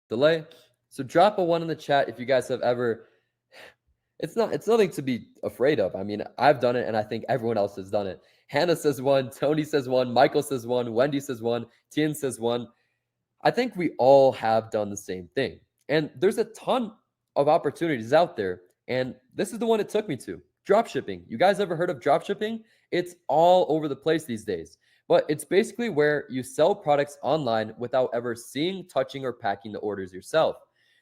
delay. So drop a one in the chat if you guys have ever. It's nothing to be afraid of. I mean, I've done it and I think everyone else has done it. Hannah says one, Tony says one, Michael says one, Wendy says one, Tien says one. I think we all have done the same thing. And there's a ton of opportunities out there. And this is the one it took me to drop shipping. You guys ever heard of drop shipping? It's all over the place these days. But it's basically where you sell products online without ever seeing, touching, or packing the orders yourself.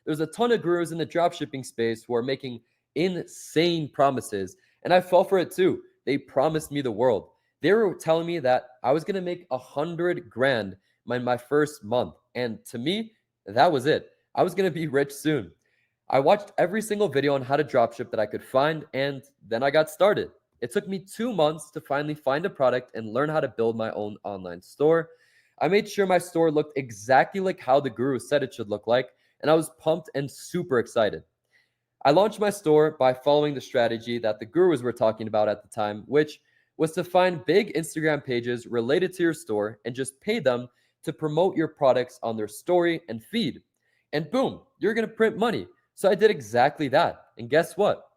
There's a ton of gurus in the drop shipping space who are making insane promises. And I fell for it too. They promised me the world. They were telling me that I was going to make 100 grand my first month. And to me, that was it. I was going to be rich soon. I watched every single video on how to dropship that I could find, and then I got started. It took me 2 months to finally find a product and learn how to build my own online store. I made sure my store looked exactly like how the guru said it should look like, and I was pumped and super excited. I launched my store by following the strategy that the gurus were talking about at the time, which was to find big Instagram pages related to your store and just pay them to promote your products on their story and feed. And boom, you're going to print money. So I did exactly that. And guess what?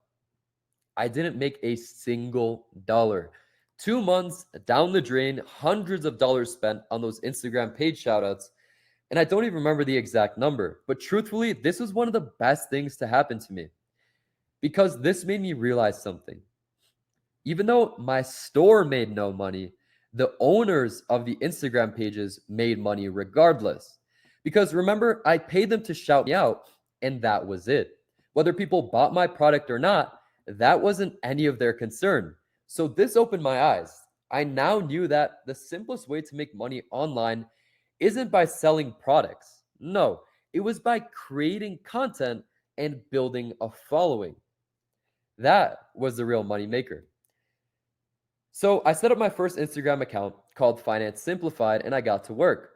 I didn't make a single dollar. 2 months down the drain, hundreds of dollars spent on those Instagram page shoutouts. And I don't even remember the exact number. But truthfully, this was one of the best things to happen to me because this made me realize something. Even though my store made no money, the owners of the Instagram pages made money regardless. Because remember, I paid them to shout me out, and that was it. Whether people bought my product or not, that wasn't any of their concern. So this opened my eyes. I now knew that the simplest way to make money online isn't by selling products. No, it was by creating content and building a following. That was the real money maker. So I set up my first Instagram account called Finance Simplified, and I got to work.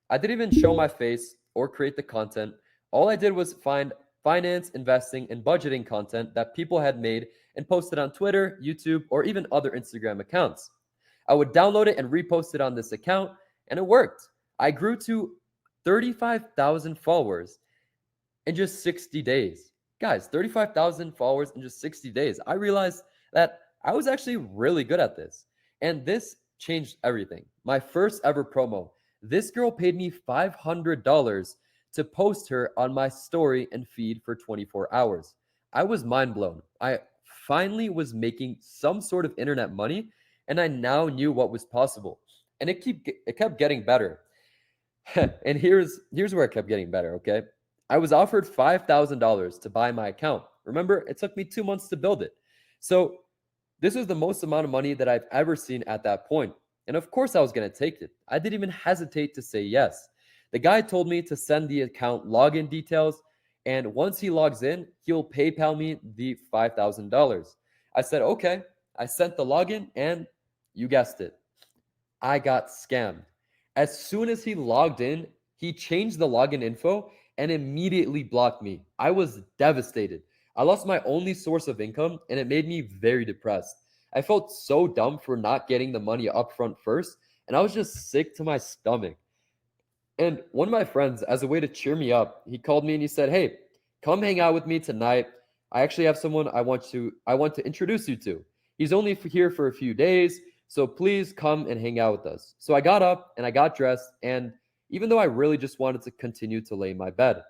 I didn't even show my face or create the content. All I did was find finance, investing, and budgeting content that people had made and posted on Twitter, YouTube, or even other Instagram accounts. I would download it and repost it on this account, and it worked. I grew to 35,000 followers in just 60 days. Guys, 35,000 followers in just 60 days. I realized that I was actually really good at this. And this changed everything. My first ever promo. This girl paid me $500 to post her on my story and feed for 24 hours. I was mind blown. I finally was making some sort of internet money, and I now knew what was possible. And it kept getting better. And here's where it kept getting better, okay? I was offered $5,000 to buy my account. Remember, it took me 2 months to build it. So this was the most amount of money that I've ever seen at that point. And of course, I was going to take it. I didn't even hesitate to say yes. The guy told me to send the account login details. And once he logs in, he'll PayPal me the $5,000. I said, okay. I sent the login, and you guessed it, I got scammed. As soon as he logged in, he changed the login info and immediately blocked me. I was devastated. I lost my only source of income, and it made me very depressed. I felt so dumb for not getting the money up front first, and I was just sick to my stomach. And one of my friends, as a way to cheer me up, he called me and he said, "Hey, come hang out with me tonight. I actually have someone I want to introduce you to. He's only here for a few days, so please come and hang out with us." So I got up and I got dressed, and even though I really just wanted to continue to lay in my bed.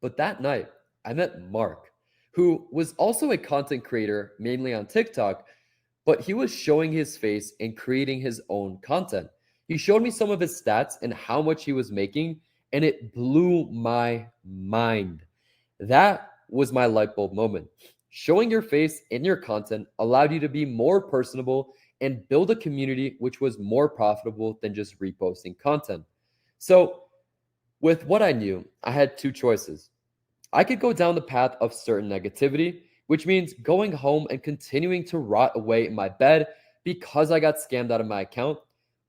But that night, I met Mark, who was also a content creator, mainly on TikTok, but he was showing his face and creating his own content. He showed me some of his stats and how much he was making, and it blew my mind. That was my light bulb moment. Showing your face in your content allowed you to be more personable and build a community which was more profitable than just reposting content. So, with what I knew, I had two choices. I could go down the path of certain negativity, which means going home and continuing to rot away in my bed because I got scammed out of my account,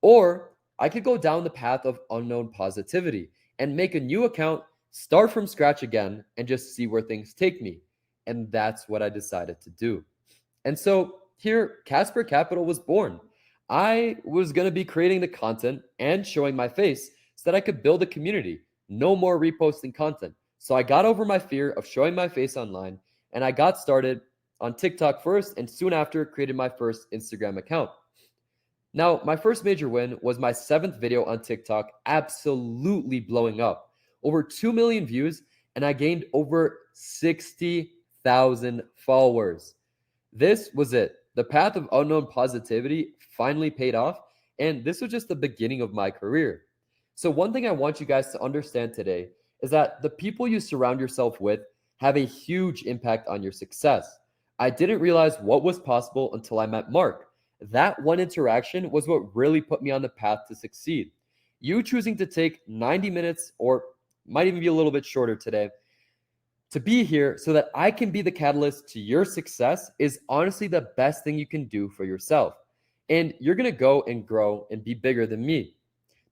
or I could go down the path of unknown positivity and make a new account, start from scratch again, and just see where things take me. And that's what I decided to do. And so here, Casper Capital was born. I was going to be creating the content and showing my face so that I could build a community, No more reposting content. So I got over my fear of showing my face online and I got started on TikTok first and soon after created my first Instagram account. Now, my first major win was my seventh video on TikTok, absolutely blowing up. Over 2 million views, and I gained over 60,000 followers. This was it. The path of unknown positivity finally paid off, and this was just the beginning of my career. So, one thing I want you guys to understand today is that the people you surround yourself with have a huge impact on your success. I didn't realize what was possible until I met Mark. That one interaction was what really put me on the path to succeed. You choosing to take 90 minutes or might even be a little bit shorter today to be here so that I can be the catalyst to your success is honestly the best thing you can do for yourself. And you're going to go and grow and be bigger than me.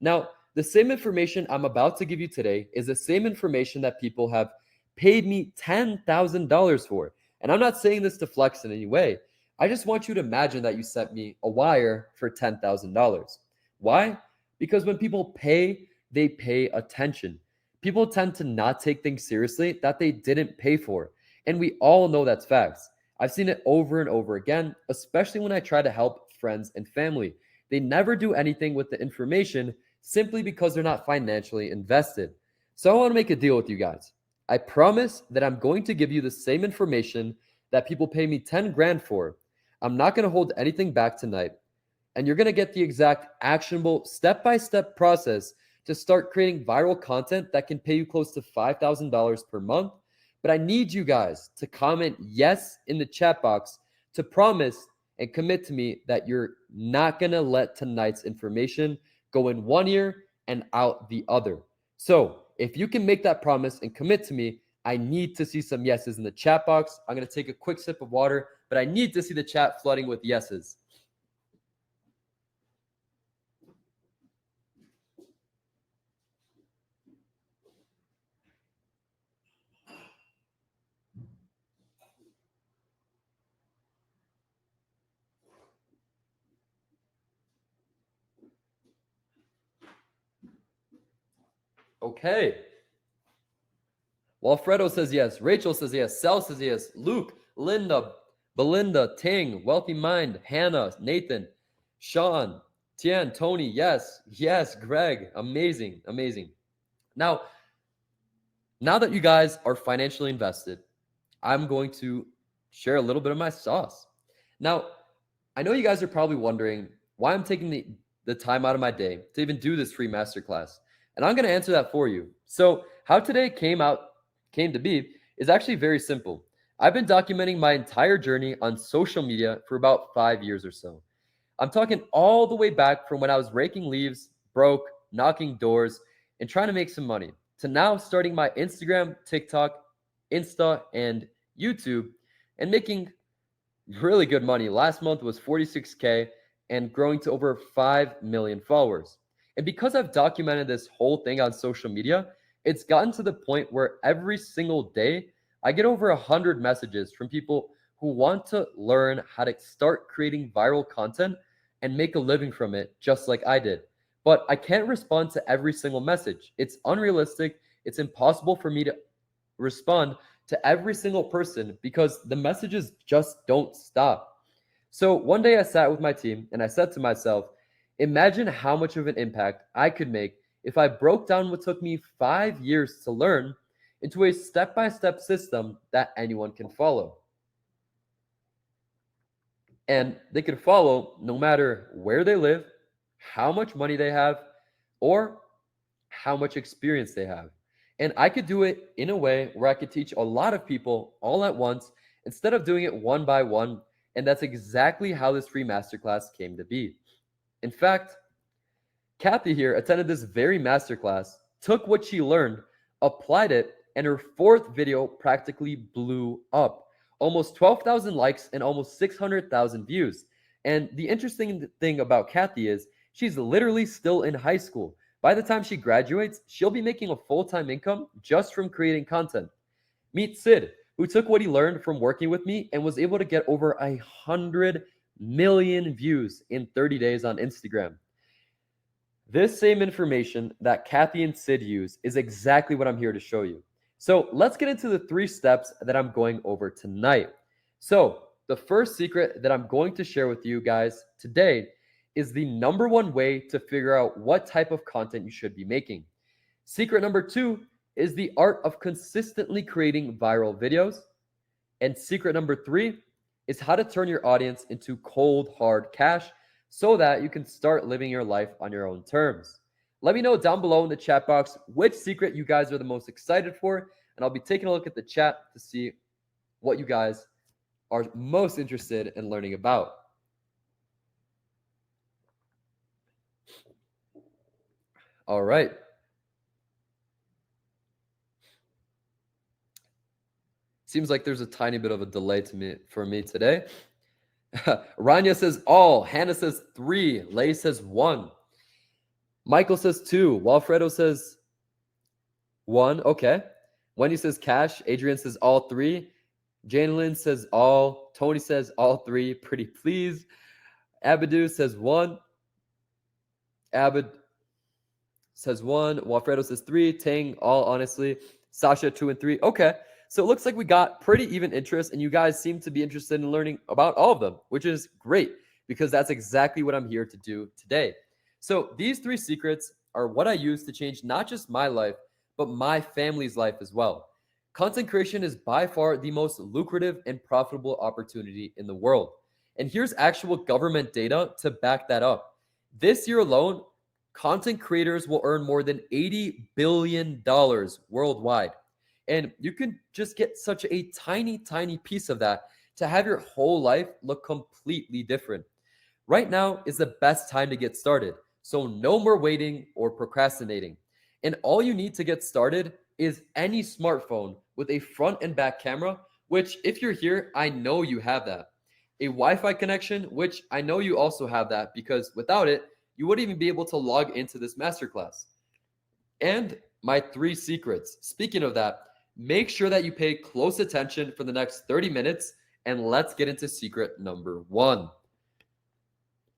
Now, the same information I'm about to give you today is the same information that people have paid me $10,000 for. And I'm not saying this to flex in any way. I just want you to imagine that you sent me a wire for $10,000. Why? Because when people pay, they pay attention. People tend to not take things seriously that they didn't pay for. And we all know that's facts. I've seen it over and over again, especially when I try to help friends and family. They never do anything with the information simply because they're not financially invested. So I want to make a deal with you guys. I promise that I'm going to give you the same information that people pay me 10 grand for. I'm not going to hold anything back tonight. And you're going to get the exact actionable step-by-step process to start creating viral content that can pay you close to $5,000 per month. But I need you guys to comment yes in the chat box to promise and commit to me that you're not going to let tonight's information go in one ear and out the other. So if you can make that promise and commit to me, I need to see some yeses in the chat box. I'm going to take a quick sip of water, but I need to see the chat flooding with yeses. Okay. Walfredo says yes. Rachel says yes. Sel says yes. Luke, Linda, Belinda, Ting, Wealthy Mind, Hannah, Nathan, Sean, Tian, Tony, yes. Yes, Greg. Amazing. Amazing. Now that you guys are financially invested, I'm going to share a little bit of my sauce. Now, I know you guys are probably wondering why I'm taking the time out of my day to even do this free masterclass. And I'm going to answer that for you. So, how today came to be is actually very simple. I've been documenting my entire journey on social media for about 5 years or so. I'm talking all the way back from when I was raking leaves, broke, knocking doors, and trying to make some money, to now starting my Instagram, TikTok, Insta, and YouTube and making really good money. Last month was 46K and growing to over 5 million followers. And because I've documented this whole thing on social media, it's gotten to the point where every single day I get over 100 messages from people who want to learn how to start creating viral content and make a living from it, just like I did. But I can't respond to every single message. It's unrealistic. It's impossible for me to respond to every single person because the messages just don't stop. So one day I sat with my team and I said to myself, imagine how much of an impact I could make if I broke down what took me 5 years to learn into a step-by-step system that anyone can follow. And they could follow no matter where they live, how much money they have, or how much experience they have. And I could do it in a way where I could teach a lot of people all at once instead of doing it one by one. And that's exactly how this free masterclass came to be. In fact, Kathy here attended this very masterclass, took what she learned, applied it, and her fourth video practically blew up. Almost 12,000 likes and almost 600,000 views. And the interesting thing about Kathy is she's literally still in high school. By the time she graduates, she'll be making a full-time income just from creating content. Meet Sid, who took what he learned from working with me and was able to get over 100 million views in 30 days on Instagram. This same information that Kathy and Sid use is exactly what I'm here to show you. So let's get into the 3 steps that I'm going over tonight. So the first secret that I'm going to share with you guys today is the number 1 way to figure out what type of content you should be making. Secret number 2 is the art of consistently creating viral videos. And secret number 3 is how to turn your audience into cold, hard cash so that you can start living your life on your own terms. Let me know down below in the chat box which secret you guys are the most excited for, and I'll be taking a look at the chat to see what you guys are most interested in learning about. All right. Seems like there's a tiny bit of a delay for me today. Rania says all. Hannah says 3. Lay says 1. Michael says 2. Walfredo says 1. Okay. Wendy says cash. Adrian says all 3. Janelyn says all. Tony says all 3. Pretty please. Abadu says 1. Abid says 1. Walfredo says 3. Tang, all honestly. Sasha, 2 and 3. Okay. So it looks like we got pretty even interest, and you guys seem to be interested in learning about all of them, which is great because that's exactly what I'm here to do today. So these 3 secrets are what I use to change not just my life, but my family's life as well. Content creation is by far the most lucrative and profitable opportunity in the world. And here's actual government data to back that up. This year alone, content creators will earn more than $80 billion worldwide. And you can just get such a tiny, tiny piece of that to have your whole life look completely different. Right now is the best time to get started. So no more waiting or procrastinating. And all you need to get started is any smartphone with a front and back camera, which if you're here, I know you have that. A Wi-Fi connection, which I know you also have that because without it, you wouldn't even be able to log into this masterclass. And my 3 secrets. Speaking of that, make sure that you pay close attention for the next 30 minutes, and let's get into secret number 1.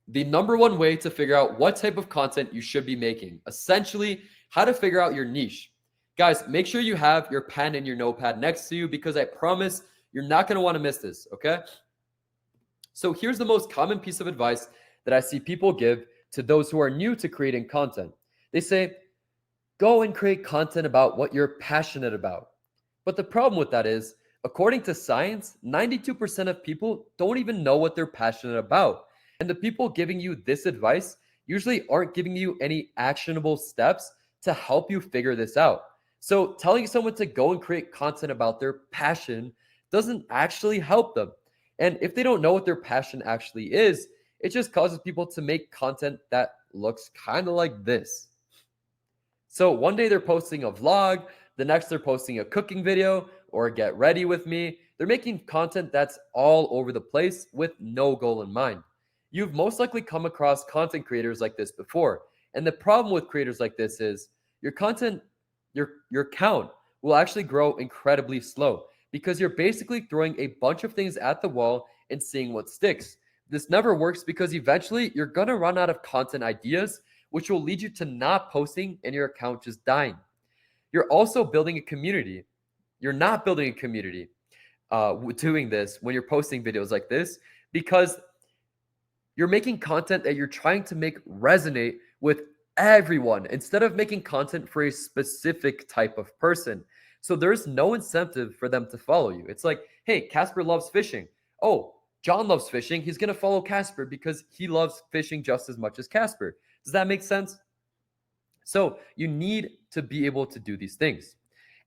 The number 1 way to figure out what type of content you should be making. Essentially, how to figure out your niche. Guys, make sure you have your pen and your notepad next to you because I promise you're not going to want to miss this, okay? So here's the most common piece of advice that I see people give to those who are new to creating content. They say, go and create content about what you're passionate about. But the problem with that is, according to science, 92% of people don't even know what they're passionate about. And the people giving you this advice usually aren't giving you any actionable steps to help you figure this out. So telling someone to go and create content about their passion doesn't actually help them. And if they don't know what their passion actually is, it just causes people to make content that looks kind of like this. So one day they're posting a vlog, the next they're posting a cooking video or get ready with me. They're making content that's all over the place with no goal in mind. You've most likely come across content creators like this before. And the problem with creators like this is your content, your count will actually grow incredibly slow because you're basically throwing a bunch of things at the wall and seeing what sticks. This never works because eventually you're going to run out of content ideas, which will lead you to not posting and your account just dying. You're also building a community. You're not building a community doing this when you're posting videos like this because you're making content that you're trying to make resonate with everyone instead of making content for a specific type of person. So there's no incentive for them to follow you. It's like, hey, Casper loves fishing. Oh, John loves fishing. He's going to follow Casper because he loves fishing just as much as Casper. Does that make sense? So you need to be able to do these things.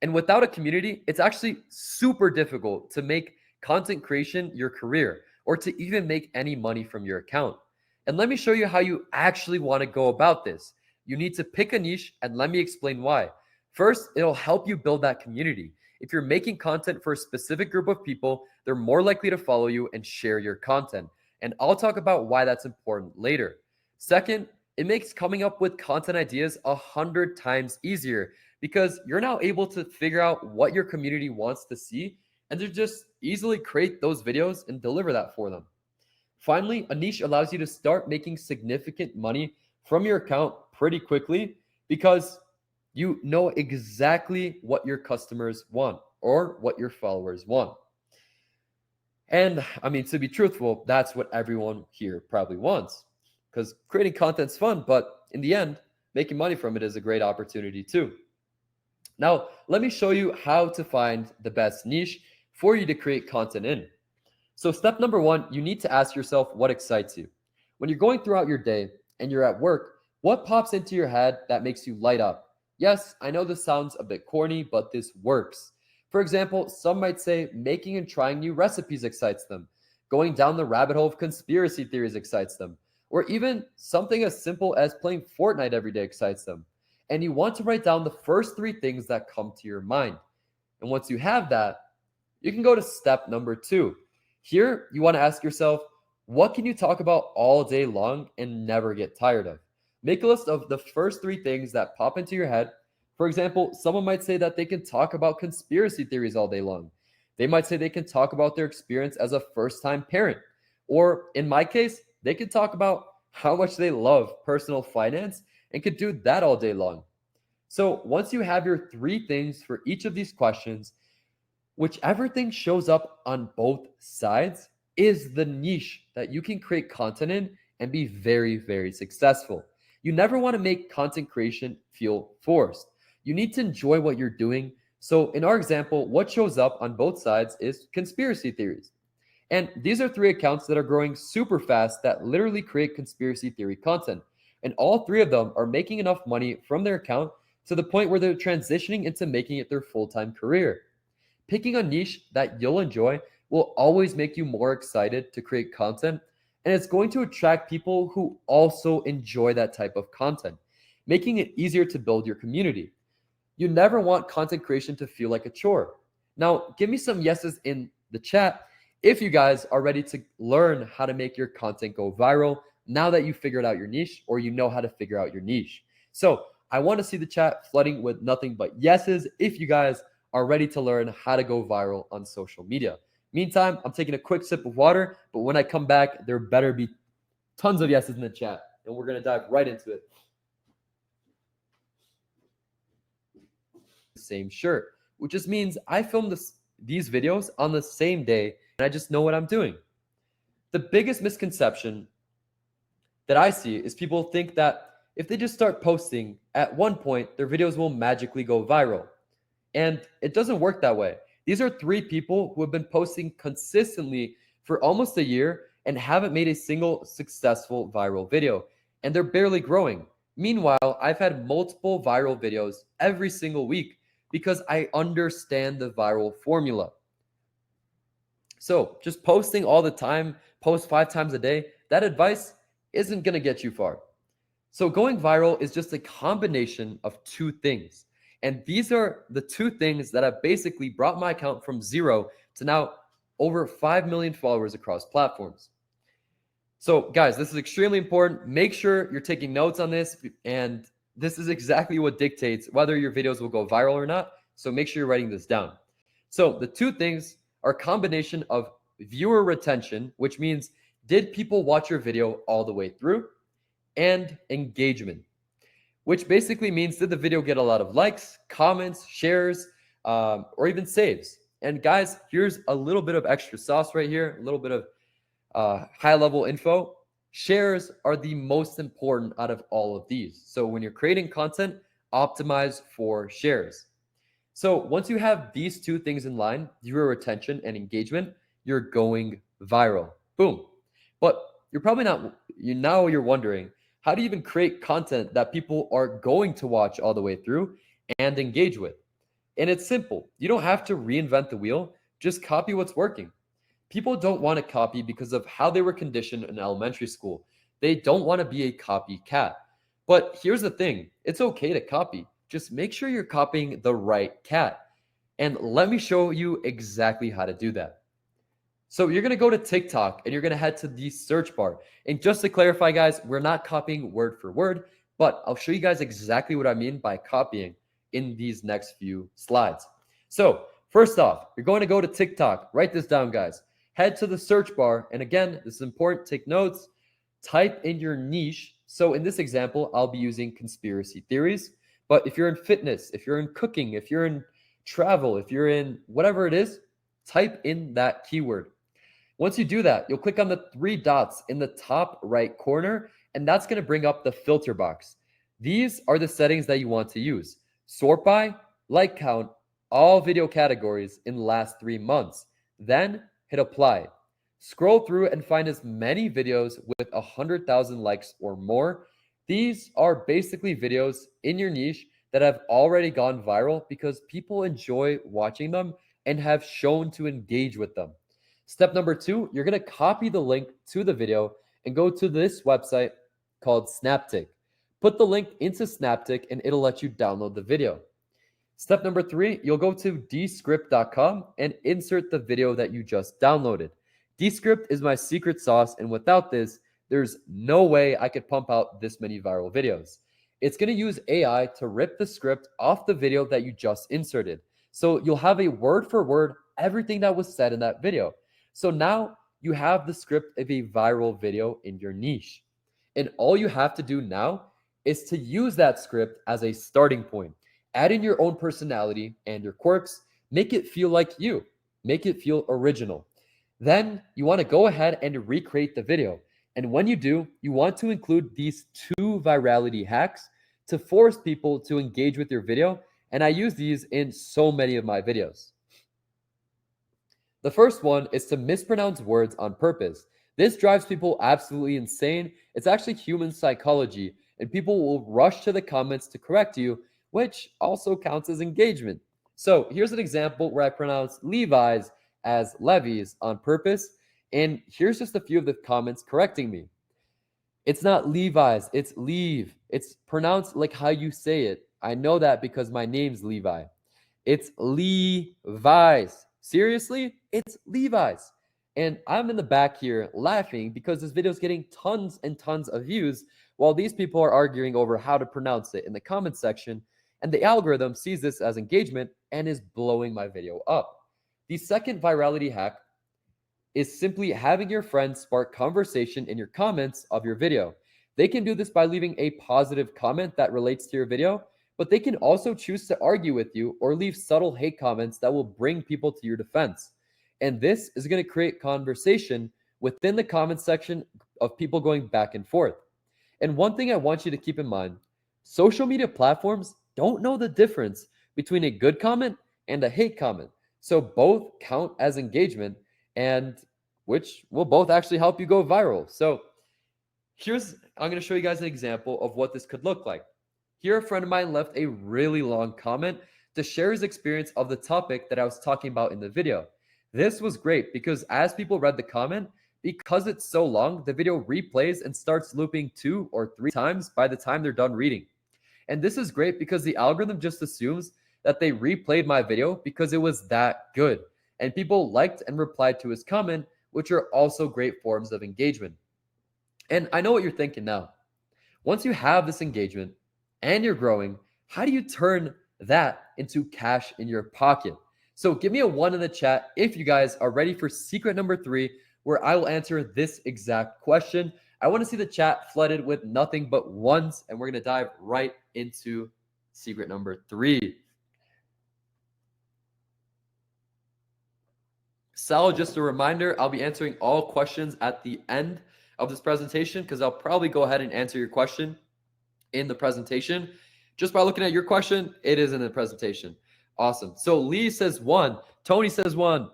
And without a community, it's actually super difficult to make content creation your career or to even make any money from your account. And let me show you how you actually want to go about this. You need to pick a niche, and let me explain why. First, it'll help you build that community. If you're making content for a specific group of people, they're more likely to follow you and share your content. And I'll talk about why that's important later. Second, it makes coming up with content ideas 100 times easier because you're now able to figure out what your community wants to see and to just easily create those videos and deliver that for them. Finally, a niche allows you to start making significant money from your account pretty quickly because you know exactly what your customers want or what your followers want. And I mean, to be truthful, that's what everyone here probably wants because creating content's fun, but in the end, making money from it is a great opportunity too. Now, let me show you how to find the best niche for you to create content in. So, step number one, you need to ask yourself what excites you. When you're going throughout your day and you're at work, what pops into your head that makes you light up? Yes, I know this sounds a bit corny, but this works. For example, some might say making and trying new recipes excites them, going down the rabbit hole of conspiracy theories excites them, or even something as simple as playing Fortnite every day excites them. And you want to write down the first three things that come to your mind. And once you have that, you can go to step number two. Here, you want to ask yourself, what can you talk about all day long and never get tired of? Make a list of the first three things that pop into your head. For example, someone might say that they can talk about conspiracy theories all day long. They might say they can talk about their experience as a first time parent. Or in my case, they can talk about how much they love personal finance and could do that all day long. So once you have your three things for each of these questions, whichever thing shows up on both sides is the niche that you can create content in and be very, very successful. You never want to make content creation feel forced. You need to enjoy what you're doing. So, in our example, what shows up on both sides is conspiracy theories. And these are three accounts that are growing super fast that literally create conspiracy theory content. And all three of them are making enough money from their account to the point where they're transitioning into making it their full time career. Picking a niche that you'll enjoy will always make you more excited to create content, and it's going to attract people who also enjoy that type of content, making it easier to build your community. You never want content creation to feel like a chore. Now, give me some yeses in the chat if you guys are ready to learn how to make your content go viral now that you figured out your niche or you know how to figure out your niche. So, I want to see the chat flooding with nothing but yeses if you guys are ready to learn how to go viral on social media. Meantime, I'm taking a quick sip of water, but when I come back, there better be tons of yeses in the chat, and we're going to dive right into it. Same shirt, which just means I filmed these videos on the same day, and I just know what I'm doing. The biggest misconception that I see is people think that if they just start posting, at one point, their videos will magically go viral. And it doesn't work that way. These are three people who have been posting consistently for almost a year and haven't made a single successful viral video. And they're barely growing. Meanwhile, I've had multiple viral videos every single week because I understand the viral formula. So just posting all the time, post 5 times a day, that advice isn't going to get you far. So going viral is just a combination of two things. And these are the two things that have basically brought my account from 0 to now over 5 million followers across platforms. So guys, this is extremely important. Make sure you're taking notes on this, and this is exactly what dictates whether your videos will go viral or not. So make sure you're writing this down. So the two things are a combination of viewer retention, which means did people watch your video all the way through, and engagement, which basically means did the video get a lot of likes, comments, shares, or even saves. And guys, here's a little bit of extra sauce right here, a little bit of high level info. Shares are the most important out of all of these. So when you're creating content, optimize for shares. So once you have these two things in line, viewer retention and engagement, you're going viral. Boom. But you're probably not, you're wondering, how do you even create content that people are going to watch all the way through and engage with? And it's simple. You don't have to reinvent the wheel. Just copy what's working. People don't want to copy because of how they were conditioned in elementary school. They don't want to be a copycat. But here's the thing. It's okay to copy. Just make sure you're copying the right cat. And let me show you exactly how to do that. So you're going to go to TikTok and you're going to head to the search bar. And just to clarify, guys, we're not copying word for word, but I'll show you guys exactly what I mean by copying in these next few slides. So first off, you're going to go to TikTok. Write this down, guys. Head to the search bar. And again, this is important. Take notes. Type in your niche. So in this example, I'll be using conspiracy theories. But if you're in fitness, if you're in cooking, if you're in travel, if you're in whatever it is, type in that keyword. Once you do that, you'll click on the three dots in the top right corner, and that's going to bring up the filter box. These are the settings that you want to use. Sort by, like count, all video categories in the last 3 months. Then hit apply. Scroll through and find as many videos with 100,000 likes or more. These are basically videos in your niche that have already gone viral because people enjoy watching them and have shown to engage with them. Step number 2, you're going to copy the link to the video and go to this website called Snaptic. Put the link into Snaptic and it'll let you download the video. Step number 3, you'll go to descript.com and insert the video that you just downloaded. Descript is my secret sauce, and without this, there's no way I could pump out this many viral videos. It's going to use AI to rip the script off the video that you just inserted. So you'll have a word for word everything that was said in that video. So now you have the script of a viral video in your niche. And all you have to do now is to use that script as a starting point. Add in your own personality and your quirks. Make it feel like you. Make it feel original. Then you want to go ahead and recreate the video. And when you do, you want to include these 2 virality hacks to force people to engage with your video. And I use these in so many of my videos. The first one is to mispronounce words on purpose. This drives people absolutely insane. It's actually human psychology, and people will rush to the comments to correct you, which also counts as engagement. So here's an example where I pronounce Levi's as Levi's on purpose, and here's just a few of the comments correcting me. It's not Levi's, it's Leave. It's pronounced like how you say it. I know that because my name's Levi. It's Levi's. Seriously? It's Levi's. And I'm in the back here laughing because this video is getting tons and tons of views while these people are arguing over how to pronounce it in the comment section. And the algorithm sees this as engagement and is blowing my video up. The second virality hack is simply having your friends spark conversation in your comments of your video. They can do this by leaving a positive comment that relates to your video, but they can also choose to argue with you or leave subtle hate comments that will bring people to your defense. And this is going to create conversation within the comment section of people going back and forth. And one thing I want you to keep in mind, social media platforms don't know the difference between a good comment and a hate comment. So both count as engagement, and which will both actually help you go viral. So I'm going to show you guys an example of what this could look like. Here, a friend of mine left a really long comment to share his experience of the topic that I was talking about in the video. This was great because as people read the comment, because it's so long, the video replays and starts looping 2 or 3 times by the time they're done reading. And this is great because the algorithm just assumes that they replayed my video because it was that good. And people liked and replied to his comment, which are also great forms of engagement. And I know what you're thinking now. Once you have this engagement and you're growing, how do you turn that into cash in your pocket? So give me a 1 in the chat if you guys are ready for secret number 3, where I will answer this exact question. I want to see the chat flooded with nothing but ones, and we're going to dive right into secret number 3. Sal, just a reminder, I'll be answering all questions at the end of this presentation because I'll probably go ahead and answer your question in the presentation. Just by looking at your question, it is in the presentation. Awesome. So Lee says 1. Tony says 1.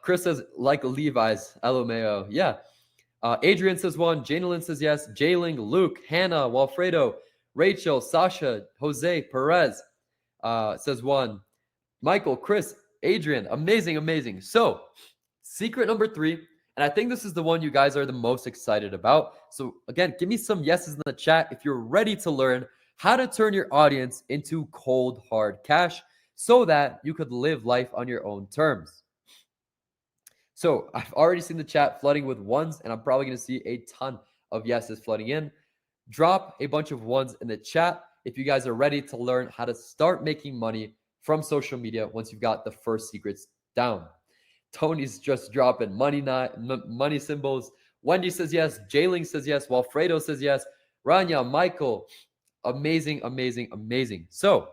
Chris says like Levi's. LMAO. Yeah. Adrian says 1. Janelyn says yes. Jayling, Luke, Hannah, Walfredo, Rachel, Sasha, Jose, Perez says 1. Michael, Chris, Adrian. Amazing, amazing. So secret number 3, and I think this is the one you guys are the most excited about. So again, give me some yeses in the chat if you're ready to learn how to turn your audience into cold, hard cash so that you could live life on your own terms. So I've already seen the chat flooding with ones, and I'm probably going to see a ton of yeses flooding in. Drop a bunch of ones in the chat if you guys are ready to learn how to start making money from social media once you've got the first secrets down. Tony's just dropping money symbols. Wendy says yes. Jayling says yes. Walfredo says yes. Rania, Michael, amazing, amazing, amazing. So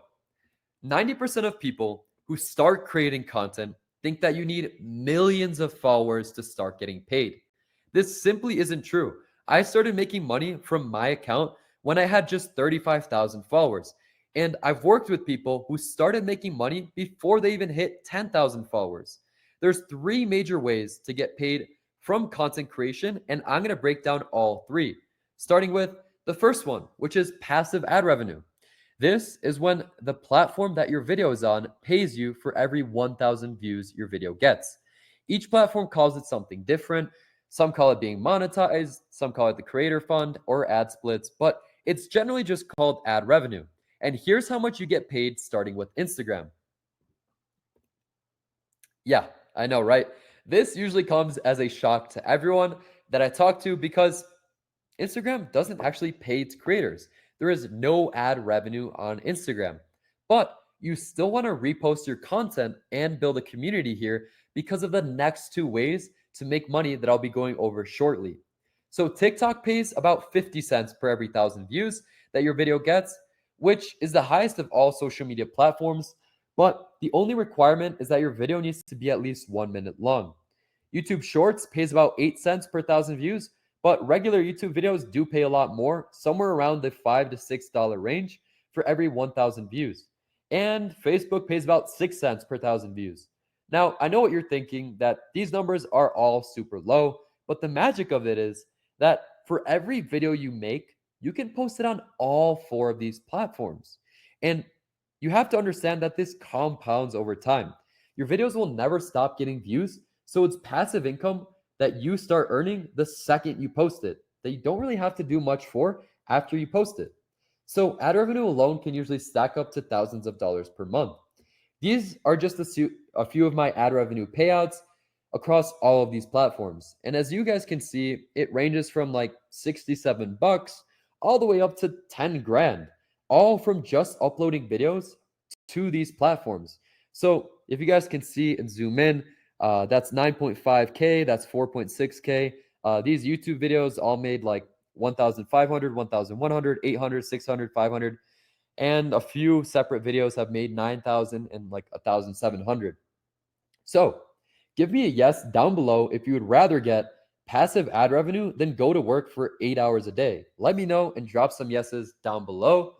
90% of people who start creating content think that you need millions of followers to start getting paid. This simply isn't true. I started making money from my account when I had just 35,000 followers. And I've worked with people who started making money before they even hit 10,000 followers. There's three major ways to get paid from content creation, and I'm going to break down all three, starting with the first one, which is passive ad revenue. This is when the platform that your video is on pays you for every 1,000 views your video gets. Each platform calls it something different. Some call it being monetized, some call it the creator fund or ad splits, but it's generally just called ad revenue. And here's how much you get paid starting with Instagram. Yeah, I know, right? This usually comes as a shock to everyone that I talk to because Instagram doesn't actually pay its creators. There is no ad revenue on Instagram. But you still want to repost your content and build a community here because of the next two ways to make money that I'll be going over shortly. So TikTok pays about 50 cents per every 1,000 views that your video gets, which is the highest of all social media platforms. But the only requirement is that your video needs to be at least 1 minute long. YouTube Shorts pays about 8 cents per 1,000 views, but regular YouTube videos do pay a lot more, somewhere around the $5 to $6 range for every 1,000 views. And Facebook pays about 6 cents per 1,000 views. Now, I know what you're thinking, that these numbers are all super low, but the magic of it is that for every video you make, you can post it on all four of these platforms. And you have to understand that this compounds over time. Your videos will never stop getting views, so it's passive income that you start earning the second you post it, that you don't really have to do much for after you post it. So ad revenue alone can usually stack up to thousands of dollars per month. These are just a few of my ad revenue payouts across all of these platforms. And as you guys can see, it ranges from like 67 bucks all the way up to 10 grand, all from just uploading videos to these platforms. So if you guys can see and zoom in, that's 9.5K, that's 4.6K. These YouTube videos all made like 1,500, 1,100, 800, 600, 500, and a few separate videos have made 9,000 and like 1,700. So give me a yes down below if you would rather get passive ad revenue than go to work for 8 hours a day. Let me know and drop some yeses down below.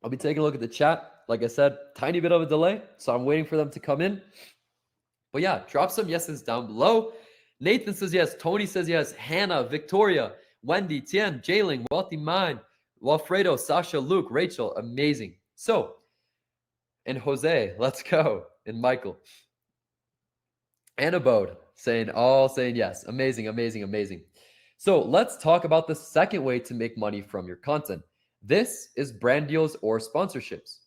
I'll be taking a look at the chat. Like I said, tiny bit of a delay, so I'm waiting for them to come in. But yeah, drop some yeses down below. Nathan says yes. Tony says yes. Hannah, Victoria, Wendy, Tien, Jayling, Wealthy Mind, Walfredo, Sasha, Luke, Rachel. Amazing. So, and Jose, let's go. And Michael. Annabode saying yes. Amazing, amazing, amazing. So let's talk about the second way to make money from your content. This is brand deals or sponsorships.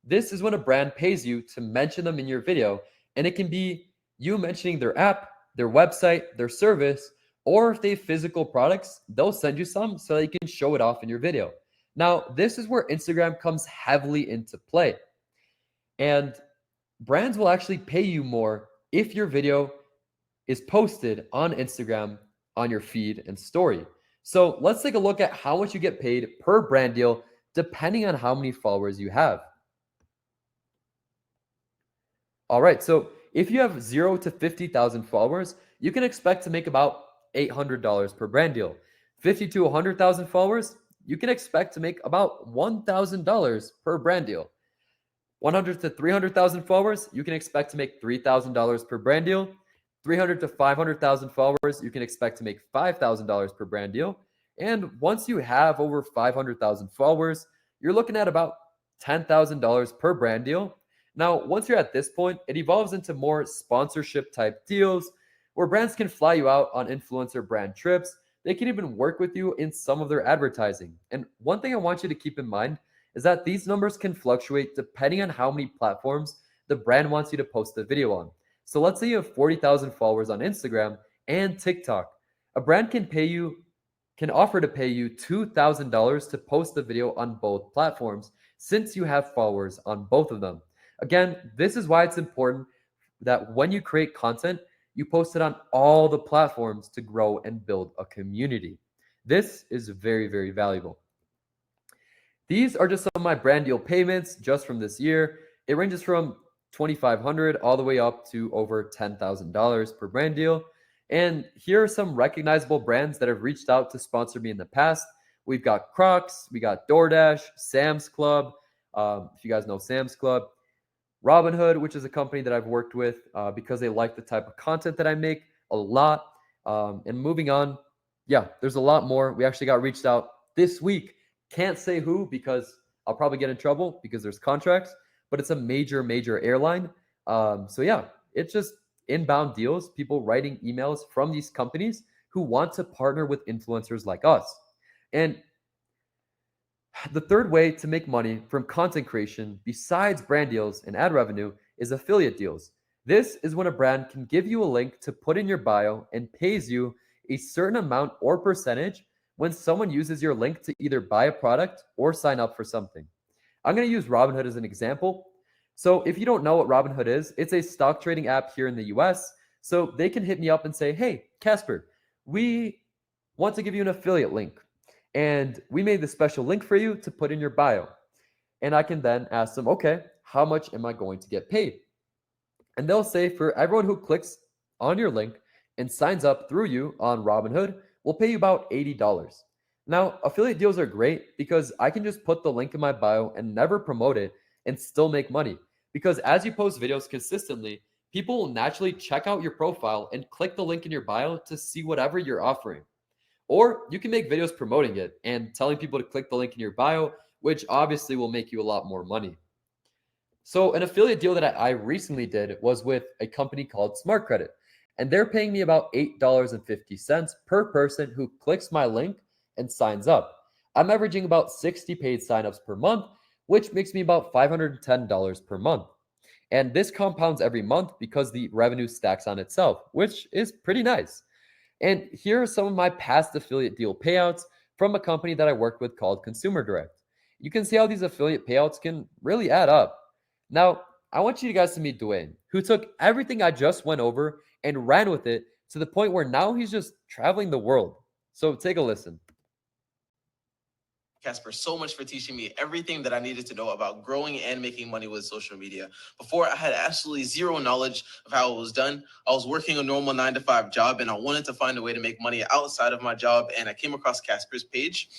This is when a brand pays you to mention them in your video, and it can be you mentioning their app, their website, their service, or if they have physical products, they'll send you some so that you can show it off in your video. Now, this is where Instagram comes heavily into play. And brands will actually pay you more if your video is posted on Instagram on your feed and story. So let's take a look at how much you get paid per brand deal depending on how many followers you have. All right, so if you have 0 to 50,000 followers, you can expect to make about $800 per brand deal. 50 to 100,000 followers, you can expect to make about $1,000 per brand deal. 100 to 300,000 followers, you can expect to make $3,000 per brand deal. 300 to 500,000 followers, you can expect to make $5,000 per brand deal. And once you have over 500,000 followers, you're looking at about $10,000 per brand deal. Now, once you're at this point, it evolves into more sponsorship type deals where brands can fly you out on influencer brand trips. They can even work with you in some of their advertising. And one thing I want you to keep in mind is that these numbers can fluctuate depending on how many platforms the brand wants you to post the video on. So let's say you have 40,000 followers on Instagram and TikTok. A brand can offer to pay you $2,000 to post the video on both platforms since you have followers on both of them. Again, this is why it's important that when you create content, you post it on all the platforms to grow and build a community. This is very, very valuable. These are just some of my brand deal payments just from this year. It ranges from 2,500 all the way up to over $10,000 per brand deal. And here are some recognizable brands that have reached out to sponsor me in the past. We've got Crocs, we got DoorDash, Sam's Club. If you guys know Sam's Club, Robinhood, which is a company that I've worked with because they like the type of content that I make a lot. And moving on, yeah, there's a lot more. We actually got reached out this week. Can't say who because I'll probably get in trouble because there's contracts, but it's a major, major airline. So yeah, it's just inbound deals, people writing emails from these companies who want to partner with influencers like us. And the third way to make money from content creation, besides brand deals and ad revenue, is affiliate deals. This is when a brand can give you a link to put in your bio and pays you a certain amount or percentage when someone uses your link to either buy a product or sign up for something. I'm going to use Robinhood as an example. So, if you don't know what Robinhood is, it's a stock trading app here in the US. So, they can hit me up and say, "Hey, Casper, we want to give you an affiliate link. And we made this special link for you to put in your bio." And I can then ask them, "Okay, how much am I going to get paid?" And they'll say, "For everyone who clicks on your link and signs up through you on Robinhood, we'll pay you about $80." Now, affiliate deals are great because I can just put the link in my bio and never promote it and still make money. Because as you post videos consistently, people will naturally check out your profile and click the link in your bio to see whatever you're offering. Or you can make videos promoting it and telling people to click the link in your bio, which obviously will make you a lot more money. So, an affiliate deal that I recently did was with a company called Smart Credit, and they're paying me about $8.50 per person who clicks my link and signs up. I'm averaging about 60 paid signups per month, which makes me about $510 per month. And this compounds every month because the revenue stacks on itself, which is pretty nice. And here are some of my past affiliate deal payouts from a company that I worked with called Consumer Direct. You can see how these affiliate payouts can really add up. Now, I want you guys to meet Dwayne, who took everything I just went over and ran with it to the point where now he's just traveling the world. So take a listen. Casper, so much for teaching me everything that I needed to know about growing and making money with social media. Before, I had absolutely zero knowledge of how it was done. I was working a normal 9 to 5 job and I wanted to find a way to make money outside of my job. And I came across Casper's page.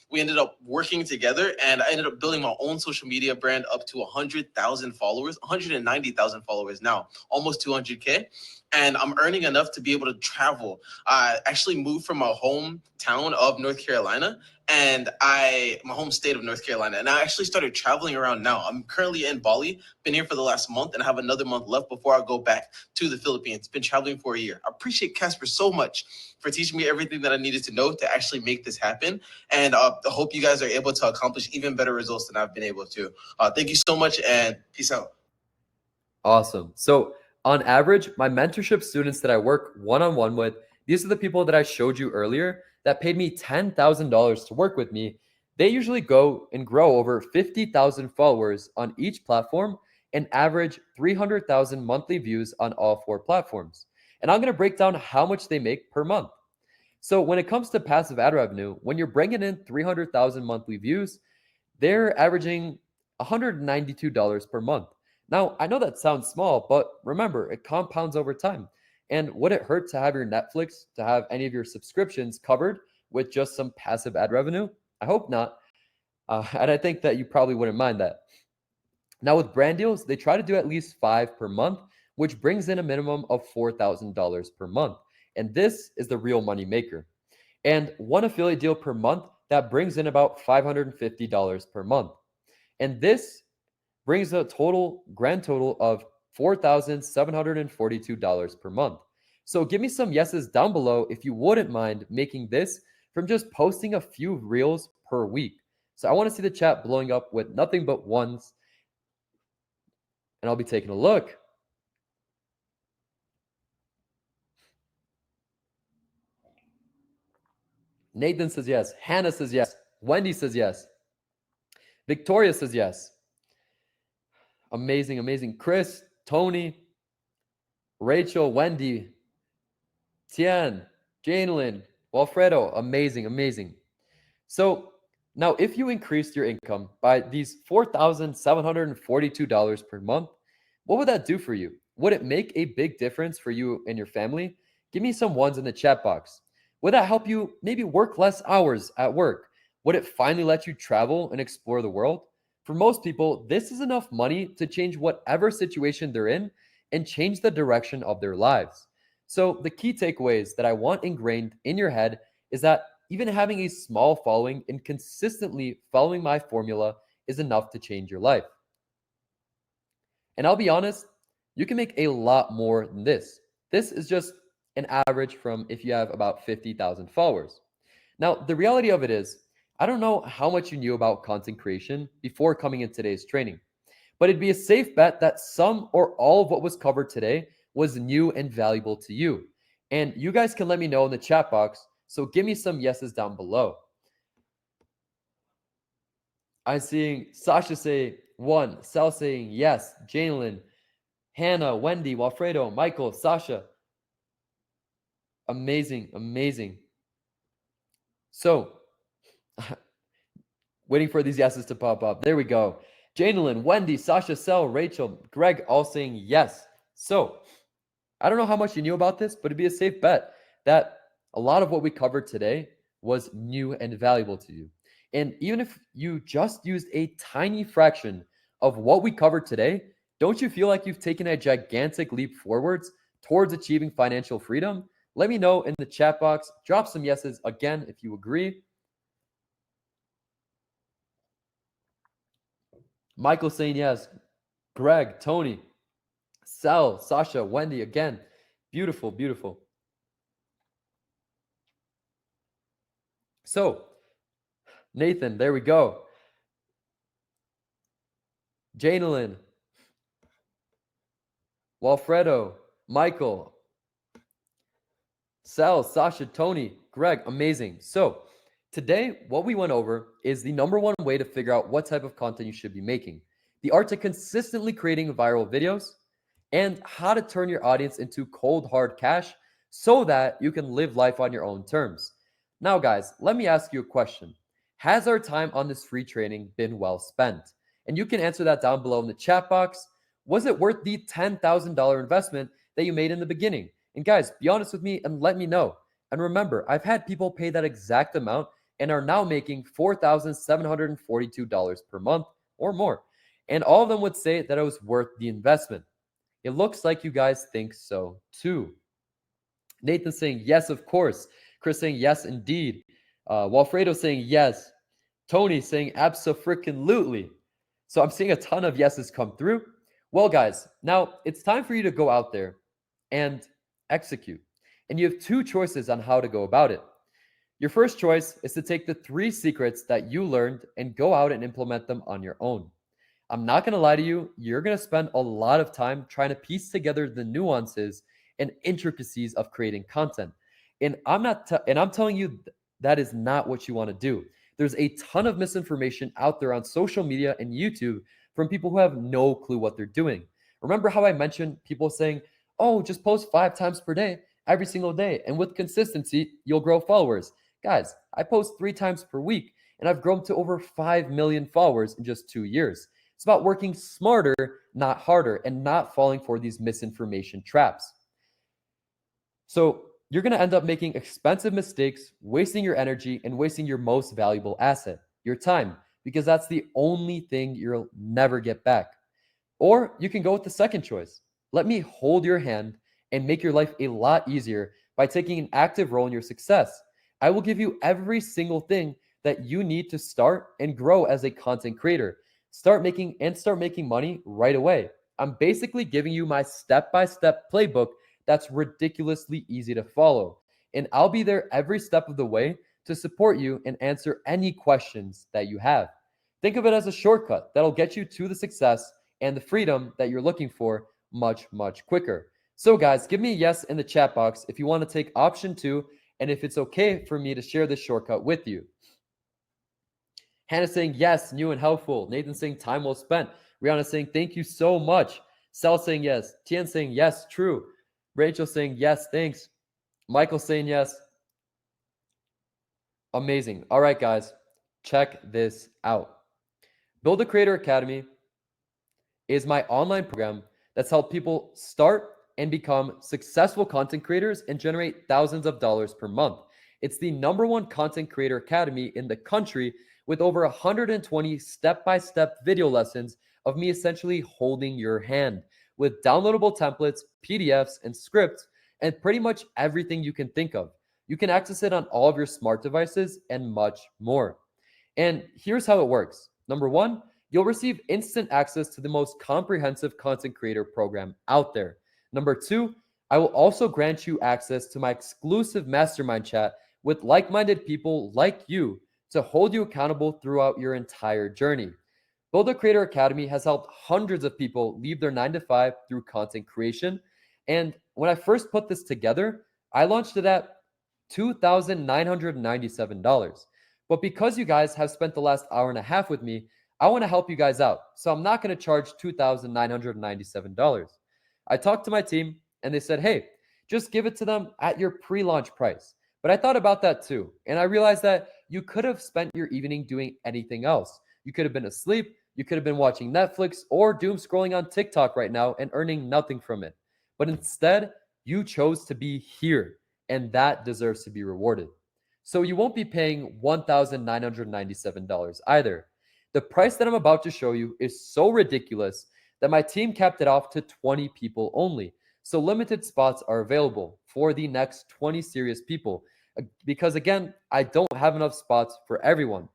We ended up working together and I ended up building my own social media brand up to 100,000 followers, 190,000 followers now, almost 200K. And I'm earning enough to be able to travel. I actually moved from my hometown of North Carolina and my home state of North Carolina. And I actually started traveling around now. I'm currently in Bali, been here for the last month, and I have another month left before I go back to the Philippines. Been traveling for a year. I appreciate Casper so much for teaching me everything that I needed to know to actually make this happen. And I hope you guys are able to accomplish even better results than I've been able to. Thank you so much and peace out. Awesome. So, on average, my mentorship students that I work one on one with, these are the people that I showed you earlier that paid me $10,000 to work with me. They usually go and grow over 50,000 followers on each platform and average 300,000 monthly views on all four platforms. And I'm going to break down how much they make per month. So, when it comes to passive ad revenue, when you're bringing in 300,000 monthly views, they're averaging $192 per month. Now, I know that sounds small, but remember, it compounds over time. And would it hurt to have your Netflix, to have any of your subscriptions covered with just some passive ad revenue? I hope not. And I think that you probably wouldn't mind that. Now, with brand deals, they try to do at least five per month, which brings in a minimum of $4,000 per month. And this is the real money maker. And one affiliate deal per month, that brings in about $550 per month. And this brings a grand total of $4,742 per month. So give me some yeses down below if you wouldn't mind making this from just posting a few reels per week. So I want to see the chat blowing up with nothing but ones, and I'll be taking a look. Nathan says yes. Hannah says yes. Wendy says yes. Victoria says yes. Amazing, amazing. Chris, Tony, Rachel, Wendy, Tian, Janelyn, Walfredo, amazing, amazing. So now, if you increased your income by these $4,742 per month, what would that do for you? Would it make a big difference for you and your family? Give me some ones in the chat box. Would that help you maybe work less hours at work? Would it finally let you travel and explore the world? For most people, this is enough money to change whatever situation they're in and change the direction of their lives. So, the key takeaways that I want ingrained in your head is that even having a small following and consistently following my formula is enough to change your life. And I'll be honest, you can make a lot more than this. This is just an average from if you have about 50,000 followers. Now, the reality of it is, I don't know how much you knew about content creation before coming in today's training, but it'd be a safe bet that some or all of what was covered today was new and valuable to you. And you guys can let me know in the chat box. So give me some yeses down below. I'm seeing Sasha say one, Sal saying yes, Janelyn, Hannah, Wendy, Walfredo, Michael, Sasha. Amazing, amazing. So, waiting for these yeses to pop up. There we go. Janelyn, Wendy, Sasha, Sel, Rachel, Greg, all saying yes. So, I don't know how much you knew about this, but it'd be a safe bet that a lot of what we covered today was new and valuable to you. And even if you just used a tiny fraction of what we covered today, don't you feel like you've taken a gigantic leap forwards towards achieving financial freedom? Let me know in the chat box. Drop some yeses again if you agree. Michael saying yes. Greg, Tony, Sal, Sasha, Wendy again. Beautiful, beautiful. So, Nathan, there we go. Janelyn, Walfredo, Michael, Sal, Sasha, Tony, Greg, amazing. So, today, what we went over is the number one way to figure out what type of content you should be making, the art to consistently creating viral videos, and how to turn your audience into cold, hard cash so that you can live life on your own terms. Now, guys, let me ask you a question. Has our time on this free training been well spent? And you can answer that down below in the chat box. Was it worth the $10,000 investment that you made in the beginning? And guys, be honest with me and let me know. And remember, I've had people pay that exact amount and are now making $4,742 per month or more. And all of them would say that it was worth the investment. It looks like you guys think so too. Nathan saying yes, of course. Chris saying yes, indeed. Walfredo saying yes. Tony saying abso-freaking-lutely. So I'm seeing a ton of yeses come through. Well, guys, now it's time for you to go out there and execute. And you have two choices on how to go about it. Your first choice is to take the 3 secrets that you learned and go out and implement them on your own. I'm not going to lie to you, you're going to spend a lot of time trying to piece together the nuances and intricacies of creating content. And I'm telling you that is not what you want to do. There's a ton of misinformation out there on social media and YouTube from people who have no clue what they're doing. Remember how I mentioned people saying, "Oh, just post 5 times per day, every single day, and with consistency, you'll grow followers." Guys, I post 3 times per week and I've grown to over 5 million followers in just 2 years. It's about working smarter, not harder, and not falling for these misinformation traps. So you're going to end up making expensive mistakes, wasting your energy, and wasting your most valuable asset, your time, because that's the only thing you'll never get back. Or you can go with the second choice. Let me hold your hand and make your life a lot easier by taking an active role in your success. I will give you every single thing that you need to start and grow as a content creator. Start making money right away. I'm basically giving you my step-by-step playbook that's ridiculously easy to follow. And I'll be there every step of the way to support you and answer any questions that you have. Think of it as a shortcut that'll get you to the success and the freedom that you're looking for much, much quicker. So guys, give me a yes in the chat box if you want to take option 2 and if it's okay for me to share this shortcut with you. Hannah saying yes, new and helpful. Nathan saying time well spent. Rihanna saying thank you so much. Sel saying yes. Tian saying yes, true. Rachel saying yes, thanks. Michael saying yes. Amazing. All right, guys, check this out. Build a Creator Academy is my online program that's helped people start and become successful content creators and generate thousands of dollars per month. It's the number one content creator academy in the country with over 120 step-by-step video lessons of me essentially holding your hand with downloadable templates, PDFs, and scripts, and pretty much everything you can think of. You can access it on all of your smart devices and much more. And here's how it works. Number one, you'll receive instant access to the most comprehensive content creator program out there. Number two, I will also grant you access to my exclusive mastermind chat with like minded people like you to hold you accountable throughout your entire journey. Build a Creator Academy has helped hundreds of people leave their 9 to 5 through content creation. And when I first put this together, I launched it at $2,997. But because you guys have spent the last hour and a half with me, I want to help you guys out. So I'm not going to charge $2,997. I talked to my team and they said, hey, just give it to them at your pre launch price. But I thought about that too. And I realized that you could have spent your evening doing anything else. You could have been asleep. You could have been watching Netflix or doom scrolling on TikTok right now and earning nothing from it. But instead, you chose to be here, and that deserves to be rewarded. So you won't be paying $1,997 either. The price that I'm about to show you is so ridiculous that my team capped it off to 20 people only. So limited spots are available for the next 20 serious people. Because again, I don't have enough spots for everyone.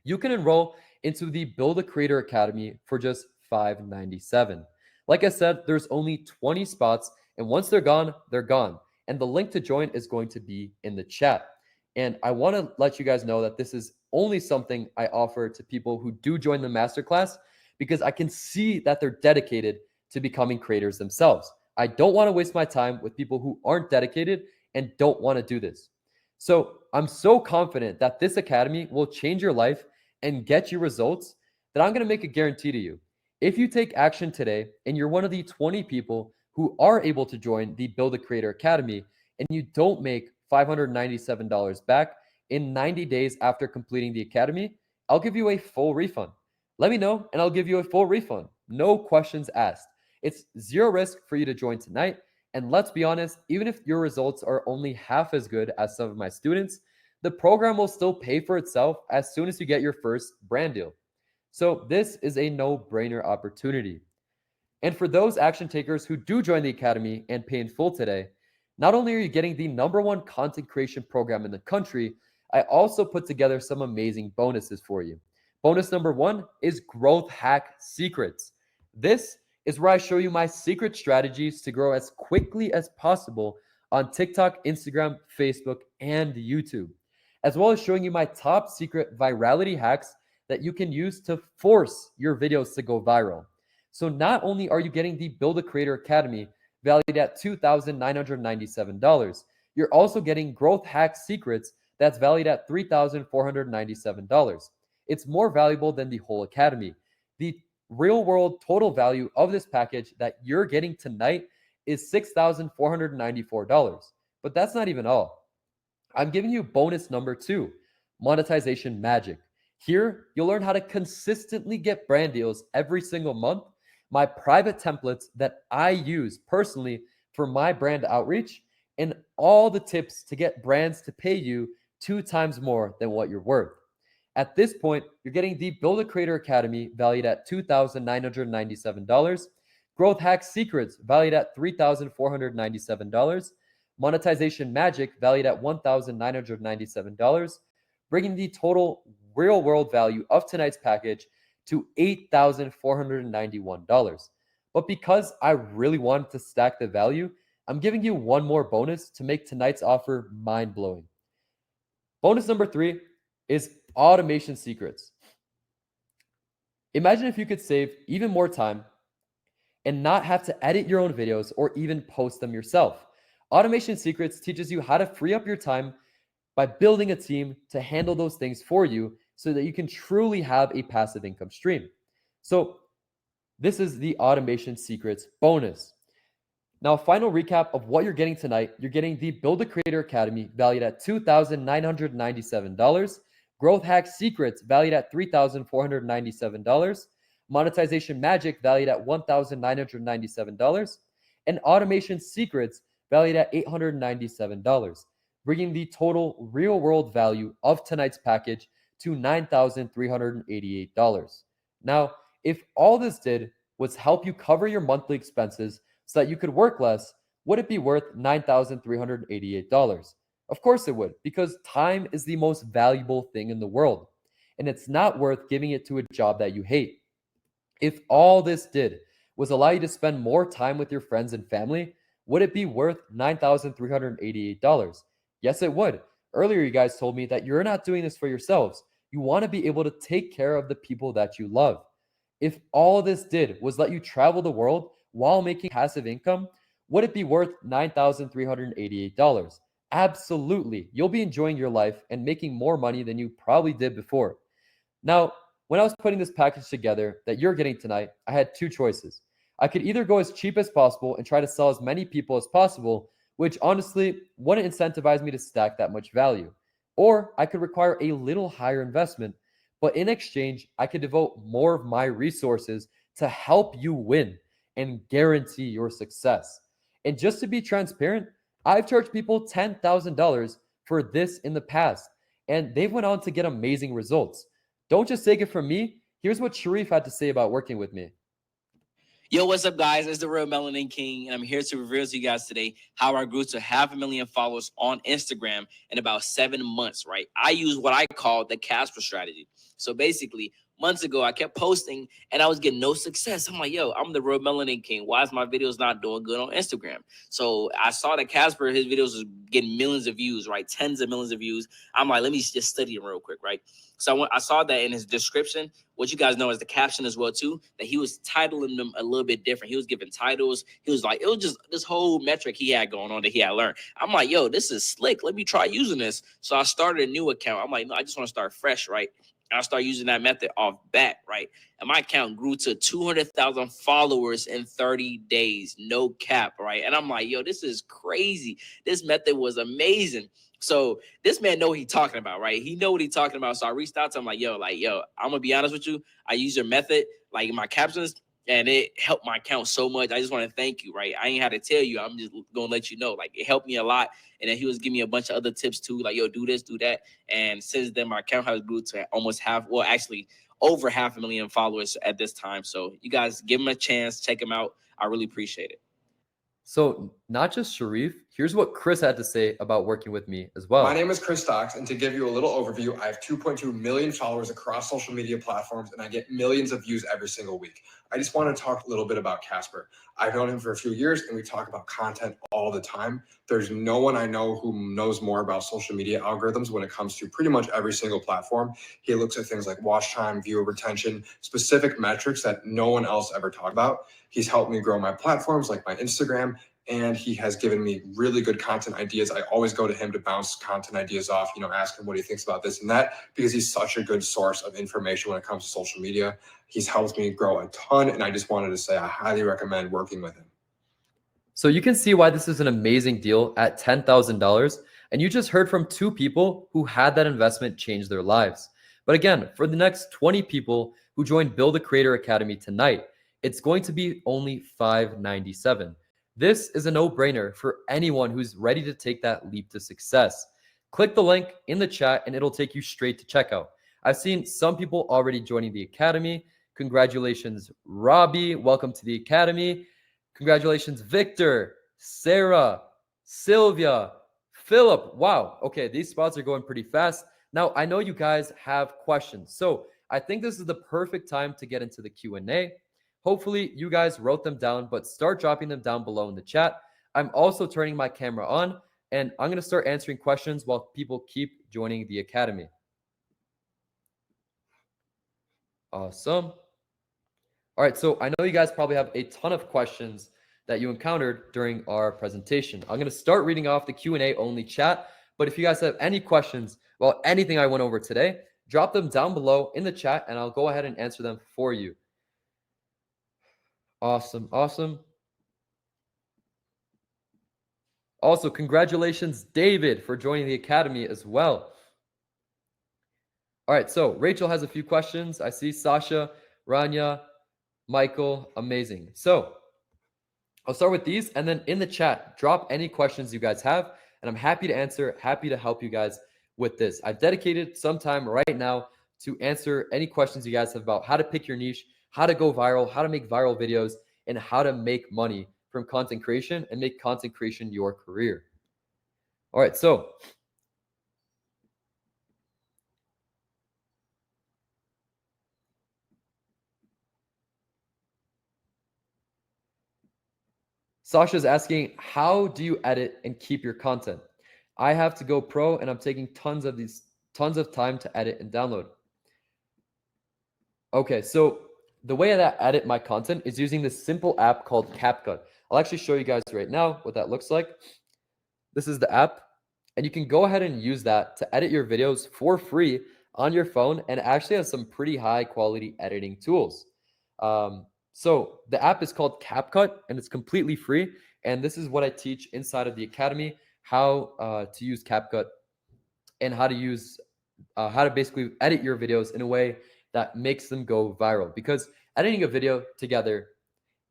You can enroll into the Build a Creator Academy for just $597. Like I said, there's only 20 spots, and once they're gone, they're gone. And the link to join is going to be in the chat. And I want to let you guys know that this is only something I offer to people who do join the masterclass because I can see that they're dedicated to becoming creators themselves. I don't want to waste my time with people who aren't dedicated and don't want to do this. So I'm so confident that this academy will change your life and get you results that I'm going to make a guarantee to you. If you take action today and you're one of the 20 people who are able to join the Build a Creator Academy and you don't make $597 back in 90 days after completing the academy, I'll give you a full refund. Let me know and I'll give you a full refund. No questions asked. It's zero risk for you to join tonight. And let's be honest, even if your results are only half as good as some of my students, the program will still pay for itself as soon as you get your first brand deal. So this is a no-brainer opportunity. And for those action takers who do join the academy and pay in full today, not only are you getting the number one content creation program in the country, I also put together some amazing bonuses for you. Bonus number one is Growth Hack Secrets. This is where I show you my secret strategies to grow as quickly as possible on TikTok, Instagram, Facebook, and YouTube, as well as showing you my top secret virality hacks that you can use to force your videos to go viral. So not only are you getting the Build a Creator Academy valued at $2,997, you're also getting Growth Hack Secrets that's valued at $3,497. It's more valuable than the whole academy. The real world total value of this package that you're getting tonight is $6,494. But that's not even all. I'm giving you bonus number two, monetization magic. Here, you'll learn how to consistently get brand deals every single month, my private templates that I use personally for my brand outreach, and all the tips to get brands to pay you 2 times more than what you're worth. At this point, you're getting the Build a Creator Academy valued at $2,997, Growth Hack Secrets valued at $3,497, Monetization Magic valued at $1,997, bringing the total real world value of tonight's package to $8,491. But because I really wanted to stack the value, I'm giving you one more bonus to make tonight's offer mind blowing. Bonus number three is automation secrets. Imagine if you could save even more time and not have to edit your own videos or even post them yourself. Automation Secrets teaches you how to free up your time by building a team to handle those things for you so that you can truly have a passive income stream. So this is the Automation Secrets bonus. Now, final recap of what you're getting tonight. You're getting the Build a Creator Academy valued at $2,997, Growth Hack Secrets valued at $3,497, Monetization Magic valued at $1,997, and Automation Secrets valued at $897, bringing the total real world value of tonight's package to $9,388. Now, if all this did was help you cover your monthly expenses so that you could work less, would it be worth $9,388? Of course it would, because time is the most valuable thing in the world, and it's not worth giving it to a job that you hate. If all this did was allow you to spend more time with your friends and family, would it be worth $9,388? Yes, it would. Earlier, you guys told me that you're not doing this for yourselves. You want to be able to take care of the people that you love. If all this did was let you travel the world while making passive income, would it be worth $9,388? Absolutely. You'll be enjoying your life and making more money than you probably did before. Now, when I was putting this package together that you're getting tonight, I had two choices. I could either go as cheap as possible and try to sell as many people as possible, which honestly wouldn't incentivize me to stack that much value. Or I could require a little higher investment, but in exchange, I could devote more of my resources to help you win and guarantee your success. And just to be transparent, I've charged people $10,000 for this in the past, and they've went on to get amazing results. Don't just take it from me. Here's what Sharif had to say about working with me. Yo, what's up, guys? It's the Real Melanin King, and I'm here to reveal to you guys today how I grew to 500,000 followers on Instagram in about 7 months, right? I use what I call the Casper strategy. So basically, months ago, I kept posting, and I was getting no success. I'm like, yo, I'm the Real Melanin King. Why is my videos not doing good on Instagram? So I saw that Casper, his videos was getting millions of views, right? Tens of millions of views. I'm like, let me just study him real quick, right? So I saw that in his description, what you guys know as the caption as well too, that he was titling them a little bit different. He was giving titles. He was like, it was just this whole metric he had going on that he had learned. I'm like, yo, this is slick. Let me try using this. So I started a new account. I'm like, no, I just want to start fresh, right? And I started using that method off bat, right? And my account grew to 200,000 followers in 30 days, no cap, right? And I'm like, yo, this is crazy. This method was amazing. So this man know what he's talking about, right? He know what he's talking about. So I reached out to him like, yo, I'm gonna be honest with you. I use your method, like in my captions, and it helped my account so much. I just want to thank you, right? I ain't had to tell you. I'm just gonna let you know. Like it helped me a lot. And then he was giving me a bunch of other tips too, like, yo, do this, do that. And since then, my account has grew to almost actually over 500,000 followers at this time. So you guys give him a chance, check him out. I really appreciate it. So, not just Sharif, here's what Chris had to say about working with me as well. My name is Chris Stocks, and to give you a little overview, I have 2.2 million followers across social media platforms, and I get millions of views every single week. I just want to talk a little bit about Casper. I've known him for a few years, and we talk about content all the time. There's no one I know who knows more about social media algorithms when it comes to pretty much every single platform. He looks at things like watch time, viewer retention, specific metrics that no one else ever talked about. He's helped me grow my platforms like my Instagram, and he has given me really good content ideas. I always go to him to bounce content ideas off, ask him what he thinks about this and that, because he's such a good source of information when it comes to social media. He's helped me grow a ton, and I just wanted to say I highly recommend working with him. So you can see why this is an amazing deal at $10,000. And you just heard from two people who had that investment change their lives. But again, for the next 20 people who joined Build a Creator Academy tonight, it's going to be only $597. This is a no-brainer for anyone who's ready to take that leap to success. Click the link in the chat and it'll take you straight to checkout. I've seen some people already joining the Academy. Congratulations, Robbie. Welcome to the Academy. Congratulations, Victor, Sarah, Sylvia, Philip. Wow. Okay, these spots are going pretty fast. Now, I know you guys have questions. So I think this is the perfect time to get into the Q&A. Hopefully you guys wrote them down, but start dropping them down below in the chat. I'm also turning my camera on, and I'm going to start answering questions while people keep joining the Academy. Awesome. All right, so I know you guys probably have a ton of questions that you encountered during our presentation. I'm going to start reading off the Q&A only chat, but if you guys have any questions about anything I went over today, drop them down below in the chat, and I'll go ahead and answer them for you. Awesome. Also, congratulations, David, for joining the academy as well. All right, so Rachel has a few questions. I see Sasha, Rania, Michael, amazing. So I'll start with these, and then in the chat, drop any questions you guys have, and I'm happy to answer, happy to help you guys with this. I've dedicated some time right now to answer any questions you guys have about how to pick your niche, how to go viral, how to make viral videos, and how to make money from content creation and make content creation your career. All right, so Sasha's asking, how do you edit and keep your content? I have to go pro and I'm taking tons of time to edit and download. Okay, so the way that I edit my content is using this simple app called CapCut. I'll actually show you guys right now what that looks like. This is the app, and you can go ahead and use that to edit your videos for free on your phone, and it actually has some pretty high quality editing tools. So the app is called CapCut, and it's completely free. And this is what I teach inside of the academy: how to use CapCut and how to basically edit your videos in a way that makes them go viral. Because editing a video together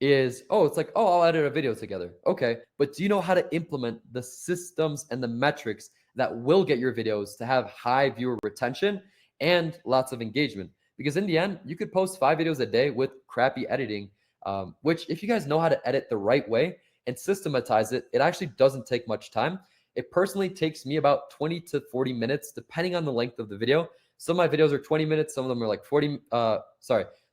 is, it's like, I'll edit a video together. Okay. But do you know how to implement the systems and the metrics that will get your videos to have high viewer retention and lots of engagement? Because in the end, you could post 5 videos a day with crappy editing, which if you guys know how to edit the right way and systematize it, it actually doesn't take much time. It personally takes me about 20 to 40 minutes, depending on the length of the video. Some of my videos are 20 minutes. Some of them are like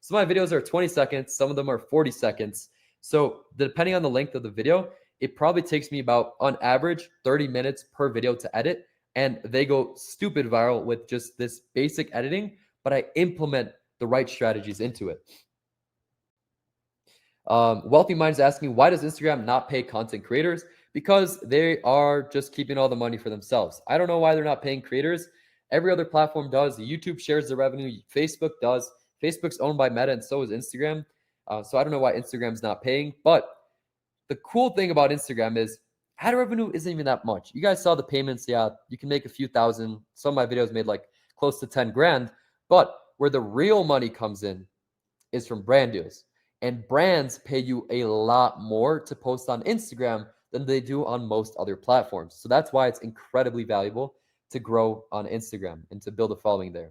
some of my videos are 20 seconds. Some of them are 40 seconds. So depending on the length of the video, it probably takes me about, on average, 30 minutes per video to edit. And they go stupid viral with just this basic editing, but I implement the right strategies into it. Wealthy Mind's asking, why does Instagram not pay content creators? Because they are just keeping all the money for themselves. I don't know why they're not paying creators. Every other platform does. YouTube shares the revenue. Facebook does. Facebook's owned by Meta, and so is Instagram. So I don't know why Instagram's not paying. But the cool thing about Instagram is ad revenue isn't even that much. You guys saw the payments. Yeah, you can make a few thousand. Some of my videos made like close to 10 grand. But where the real money comes in is from brand deals. And brands pay you a lot more to post on Instagram than they do on most other platforms. So that's why it's incredibly valuable to grow on Instagram and to build a following there.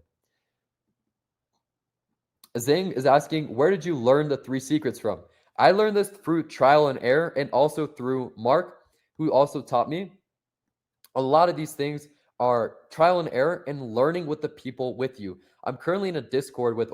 Zing is asking, where did you learn the 3 secrets from? I learned this through trial and error and also through Mark, who also taught me. A lot of these things are trial and error and learning with the people with you. I'm currently in a Discord with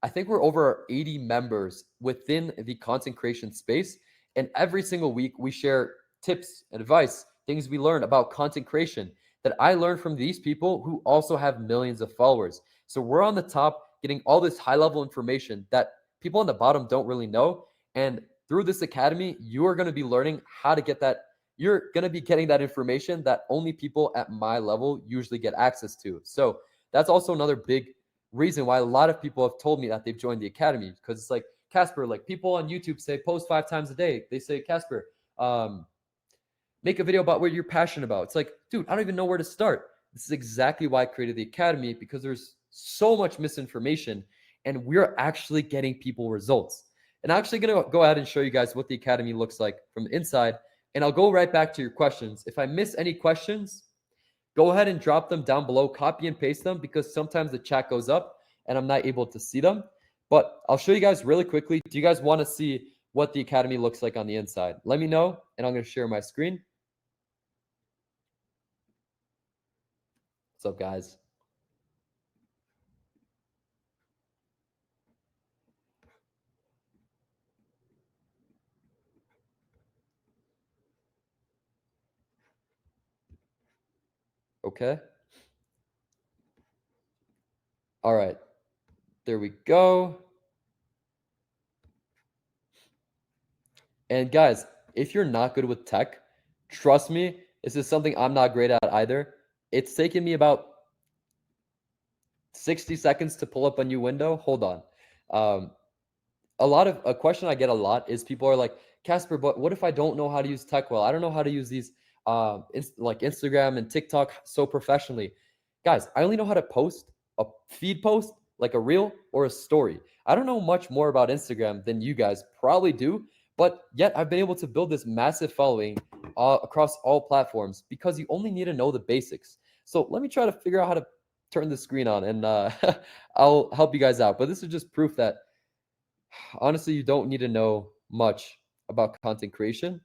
I think we're over 80 members within the content creation space. And every single week we share tips, advice, things we learn about content creation that I learned from these people who also have millions of followers. So we're on the top getting all this high level information that people on the bottom don't really know. And through this academy, you are going to be learning how to get that. You're going to be getting that information that only people at my level usually get access to. So that's also another big reason why a lot of people have told me that they've joined the academy, because it's like, Casper, like people on YouTube say post 5 times a day. They say, Casper, make a video about what you're passionate about. It's like, dude, I don't even know where to start. This is exactly why I created the academy, because there's so much misinformation and we're actually getting people results. And I'm actually going to go ahead and show you guys what the academy looks like from the inside. And I'll go right back to your questions. If I miss any questions, go ahead and drop them down below, copy and paste them, because sometimes the chat goes up and I'm not able to see them. But I'll show you guys really quickly. Do you guys want to see what the academy looks like on the inside? Let me know, and I'm going to share my screen. What's up, guys? Okay. All right. There we go. And guys, if you're not good with tech, trust me, this is something I'm not great at either. It's taken me about 60 seconds to pull up a new window. Hold on. A question I get a lot is people are like, Casper, but what if I don't know how to use tech well? I don't know how to use these like Instagram and TikTok so professionally. Guys, I only know how to post a feed post, like a reel or a story. I don't know much more about Instagram than you guys probably do, but yet I've been able to build this massive following across all platforms because you only need to know the basics. So let me try to figure out how to turn the screen on, and I'll help you guys out. But this is just proof that honestly, you don't need to know much about content creation.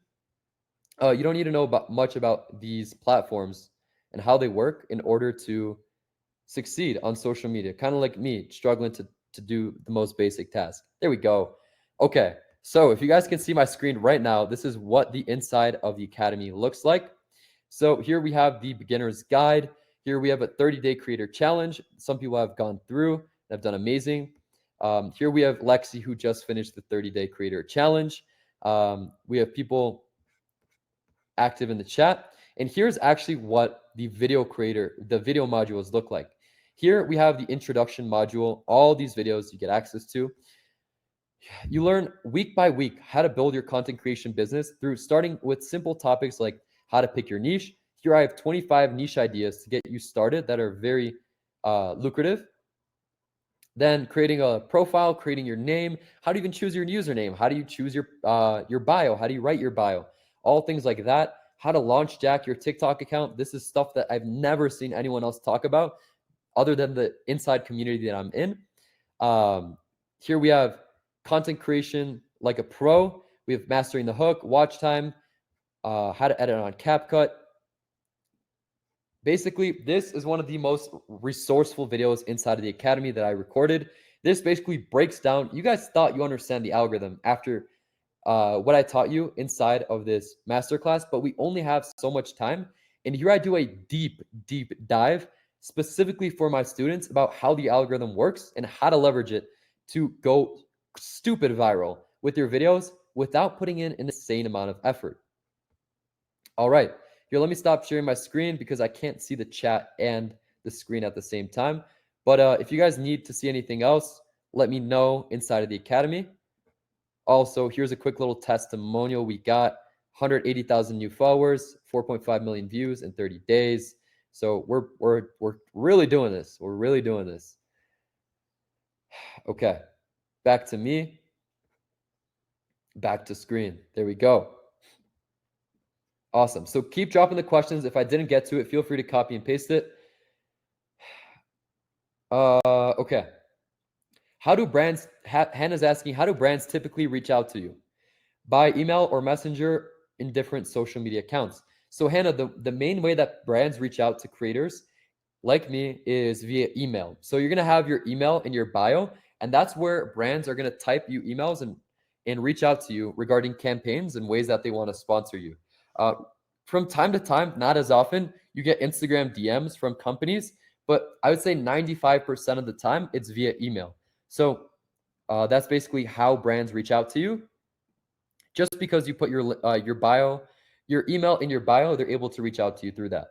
You don't need to know much about these platforms and how they work in order to succeed on social media. Kind of like me, struggling to do the most basic task. There we go. Okay, so if you guys can see my screen right now, this is what the inside of the academy looks like. So here we have the beginner's guide. Here we have a 30-day creator challenge. Some people have gone through and have done amazing. Here we have Lexi, who just finished the 30-day creator challenge. We have people active in the chat. And here's actually what the video modules look like. Here we have the introduction module. All these videos you get access to. You learn week by week how to build your content creation business through starting with simple topics like how to pick your niche. Here I have 25 niche ideas to get you started that are very lucrative. Then creating a profile, creating your name. How do you even choose your username? How do you choose your bio? How do you write your bio? All things like that. How to launch jack your TikTok account. This is stuff that I've never seen anyone else talk about other than the inside community that I'm in. Here we have content creation like a pro. We have mastering the hook, watch time, how to edit on CapCut. Basically, this is one of the most resourceful videos inside of the academy that I recorded. This basically breaks down. You guys thought you understand the algorithm after what I taught you inside of this masterclass, but we only have so much time. And here I do a deep, deep dive specifically for my students about how the algorithm works and how to leverage it to go stupid viral with your videos without putting in an insane amount of effort. All right. Here, let me stop sharing my screen because I can't see the chat and the screen at the same time. But if you guys need to see anything else, let me know inside of the academy. Also, here's a quick little testimonial. We got 180,000 new followers, 4.5 million views in 30 days. So we're really doing this. We're really doing this. Okay, back to me. Back to screen. There we go. Awesome. So keep dropping the questions. If I didn't get to it, feel free to copy and paste it. Okay. How do brands, Hannah's asking, how do brands typically reach out to you? By email or messenger in different social media accounts. So Hannah, the main way that brands reach out to creators like me is via email. So you're going to have your email in your bio, and that's where brands are going to type you emails and reach out to you regarding campaigns and ways that they want to sponsor you. From time to time, not as often, you get Instagram DMs from companies, but I would say 95% of the time it's via email. So that's basically how brands reach out to you. Just because you put your email in your bio, they're able to reach out to you through that.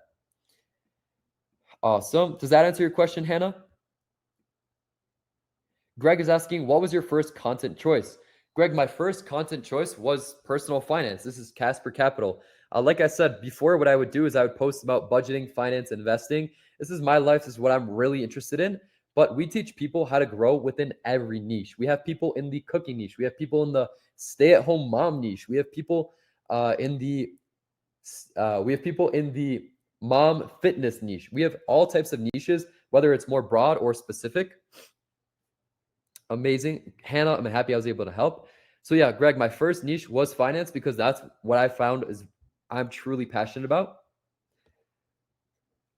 Awesome. Does that answer your question, Hannah? Greg is asking, what was your first content choice? Greg, my first content choice was personal finance. This is Casper Capital. Like I said before, what I would do is I would post about budgeting, finance, investing. This is my life. This is what I'm really interested in. But we teach people how to grow within every niche. We have people in the cooking niche. We have people in the stay-at-home mom niche. We have people in the mom fitness niche. We have all types of niches, whether it's more broad or specific. Amazing. Hannah, I'm happy I was able to help. So yeah, Greg, my first niche was finance because that's what I found is I'm truly passionate about.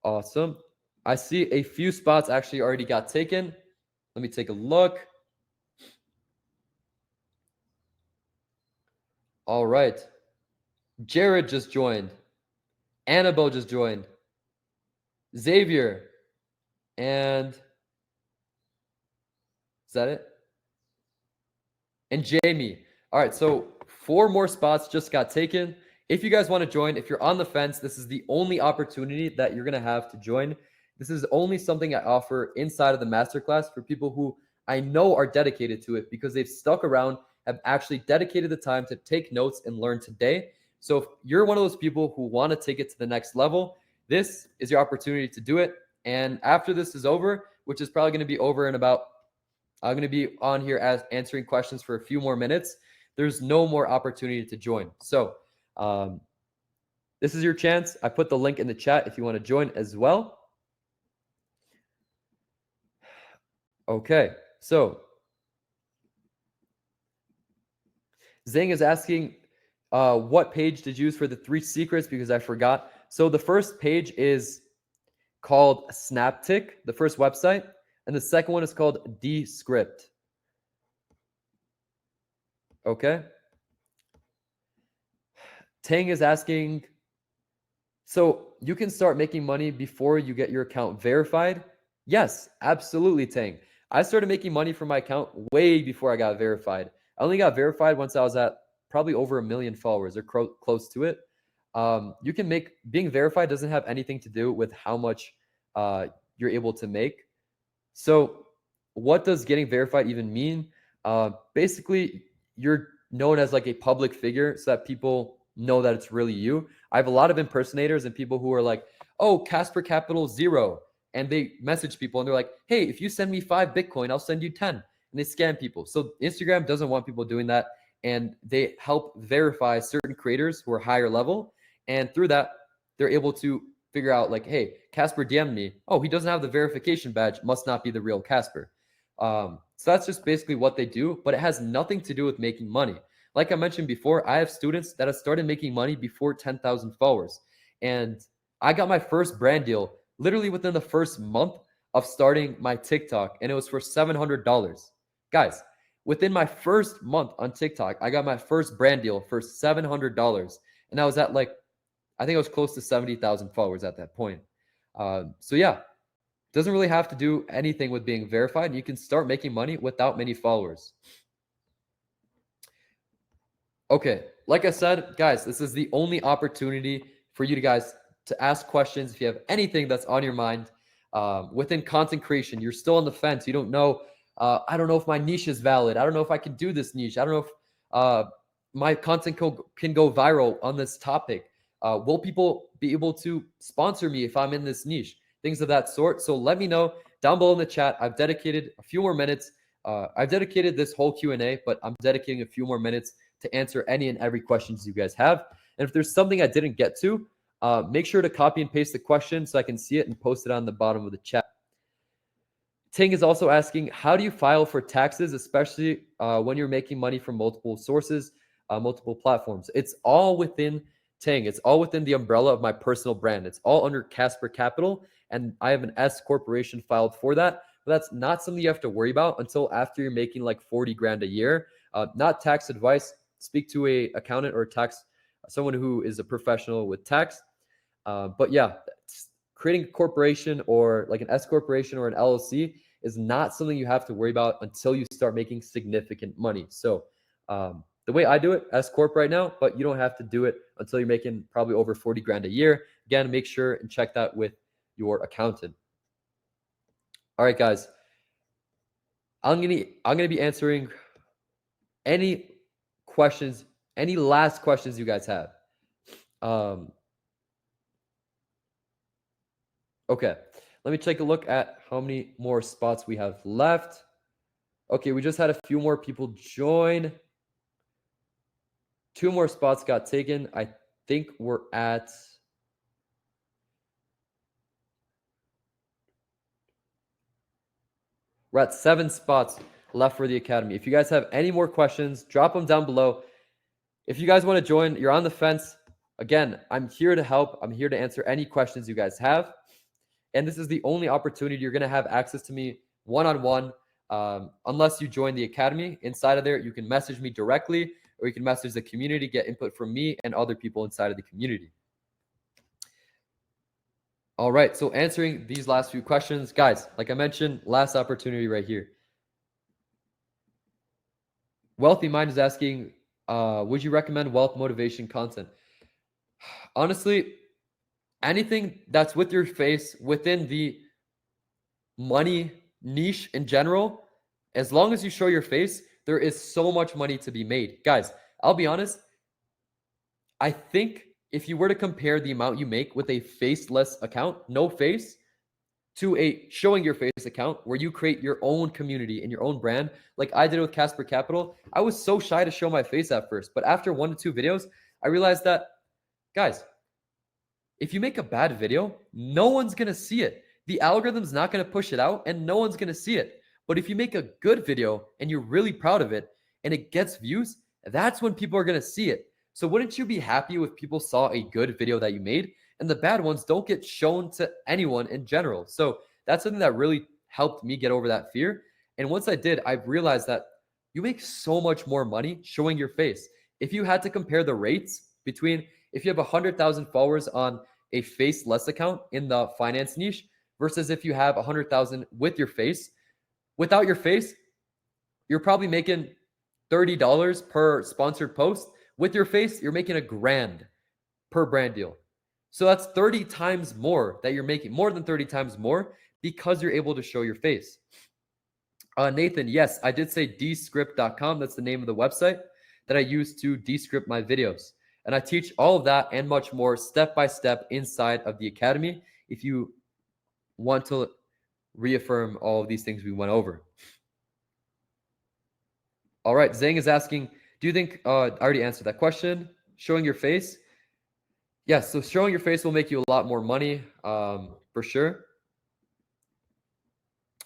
Awesome. I see a few spots actually already got taken. Let me take a look. All right. Jared just joined. Annabelle just joined. Xavier. And is that it? And Jamie. All right, so 4 more spots just got taken. If you guys want to join, if you're on the fence, this is the only opportunity that you're going to have to join. This is only something I offer inside of the masterclass for people who I know are dedicated to it because they've stuck around have actually dedicated the time to take notes and learn today. So if you're one of those people who want to take it to the next level, this is your opportunity to do it. And after this is over, which is probably going to be over in about, I'm going to be on here as answering questions for a few more minutes. There's no more opportunity to join. So this is your chance. I put the link in the chat if you want to join as well. Okay, so Zing is asking, what page did you use for the 3 secrets? Because I forgot. So the first page is called Snaptic, the first website, and the second one is called Descript. Okay. Tang is asking, so you can start making money before you get your account verified? Yes, absolutely, Tang. I started making money from my account way before I got verified. I only got verified once I was at probably over 1 million followers or close to it. You can make, being verified doesn't have anything to do with how much you're able to make. So what does getting verified even mean? Basically, you're known as like a public figure so that people know that it's really you. I have a lot of impersonators and people who are like, oh, Casper Capital 0. And they message people and they're like, hey, if you send me 5 Bitcoin, I'll send you 10. And they scam people. So Instagram doesn't want people doing that. And they help verify certain creators who are higher level. And through that, they're able to figure out like, hey, Casper DM'd me. Oh, he doesn't have the verification badge. Must not be the real Casper. So that's just basically what they do. But it has nothing to do with making money. Like I mentioned before, I have students that have started making money before 10,000 followers. And I got my first brand deal literally within the first month of starting my TikTok, and it was for $700. Guys, within my first month on TikTok, I got my first brand deal for $700. And I was at like, I think I was close to 70,000 followers at that point. So yeah, doesn't really have to do anything with being verified. You can start making money without many followers. Okay, like I said, guys, this is the only opportunity for you guys to ask questions. If you have anything that's on your mind within content creation, you're still on the fence. You don't know, I don't know if my niche is valid. I don't know if I can do this niche. I don't know if my content can go viral on this topic. Will people be able to sponsor me if I'm in this niche? Things of that sort. So let me know down below in the chat. I've dedicated a few more minutes. I've dedicated this whole Q&A, but I'm dedicating a few more minutes to answer any and every questions you guys have. And if there's something I didn't get to, make sure to copy and paste the question so I can see it and post it on the bottom of the chat. Ting is also asking, how do you file for taxes, especially when you're making money from multiple sources, multiple platforms? It's all within Ting. It's all within the umbrella of my personal brand. It's all under Casper Capital, and I have an S corporation filed for that. But that's not something you have to worry about until after you're making like 40 grand a year. Not tax advice. Speak to a accountant or someone who is a professional with tax. But yeah, creating a corporation or like an S corporation or an LLC is not something you have to worry about until you start making significant money. So the way I do it, S corp right now, but you don't have to do it until you're making probably over 40 grand a year. Again, make sure and check that with your accountant. All right, guys, I'm gonna be answering any questions, any last questions you guys have. Okay, let me take a look at how many more spots we have left. Okay, we just had a few more people join. 2 more spots got taken. I think we're at We're at 7 spots left for the academy. If you guys have any more questions, drop them down below. If you guys want to join, you're on the fence. Again, I'm here to help. I'm here to answer any questions you guys have. And this is the only opportunity you're going to have access to me one-on-one unless you join the academy. Inside of there, you can message me directly or you can message the community, get input from me and other people inside of the community. All right, so answering these last few questions, guys, like I mentioned, last opportunity right here. Wealthy Mind is asking, would you recommend wealth motivation content? Honestly, anything that's with your face within the money niche in general, as long as you show your face, There is so much money to be made. Guys, I'll be honest. I think if you were to compare the amount you make with a faceless account, no face, to a showing your face account where you create your own community and your own brand, like I did with Casper Capital, I was so shy to show my face at first. But after 1 to 2 videos, I realized that, guys, if you make a bad video, no one's going to see it. The algorithm's not going to push it out and no one's going to see it. But if you make a good video and you're really proud of it and it gets views, that's when people are going to see it. So wouldn't you be happy if people saw a good video that you made and the bad ones don't get shown to anyone in general? So that's something that really helped me get over that fear. And once I did, I realized that you make so much more money showing your face. If you had to compare the rates between if you have 100,000 followers on a faceless account in the finance niche versus if you have 100,000 with your face, without your face, you're probably making $30 per sponsored post. With your face, you're making $1,000 per brand deal. So that's 30 times more that you're making, more than 30 times more, because you're able to show your face. Nathan, yes, I did say descript.com. That's the name of the website that I use to descript my videos. And I teach all of that and much more step by step inside of the academy if you want to reaffirm all of these things we went over. All right, Zhang is asking, do you think, I already answered that question, showing your face? Yes, so showing your face will make you a lot more money, for sure.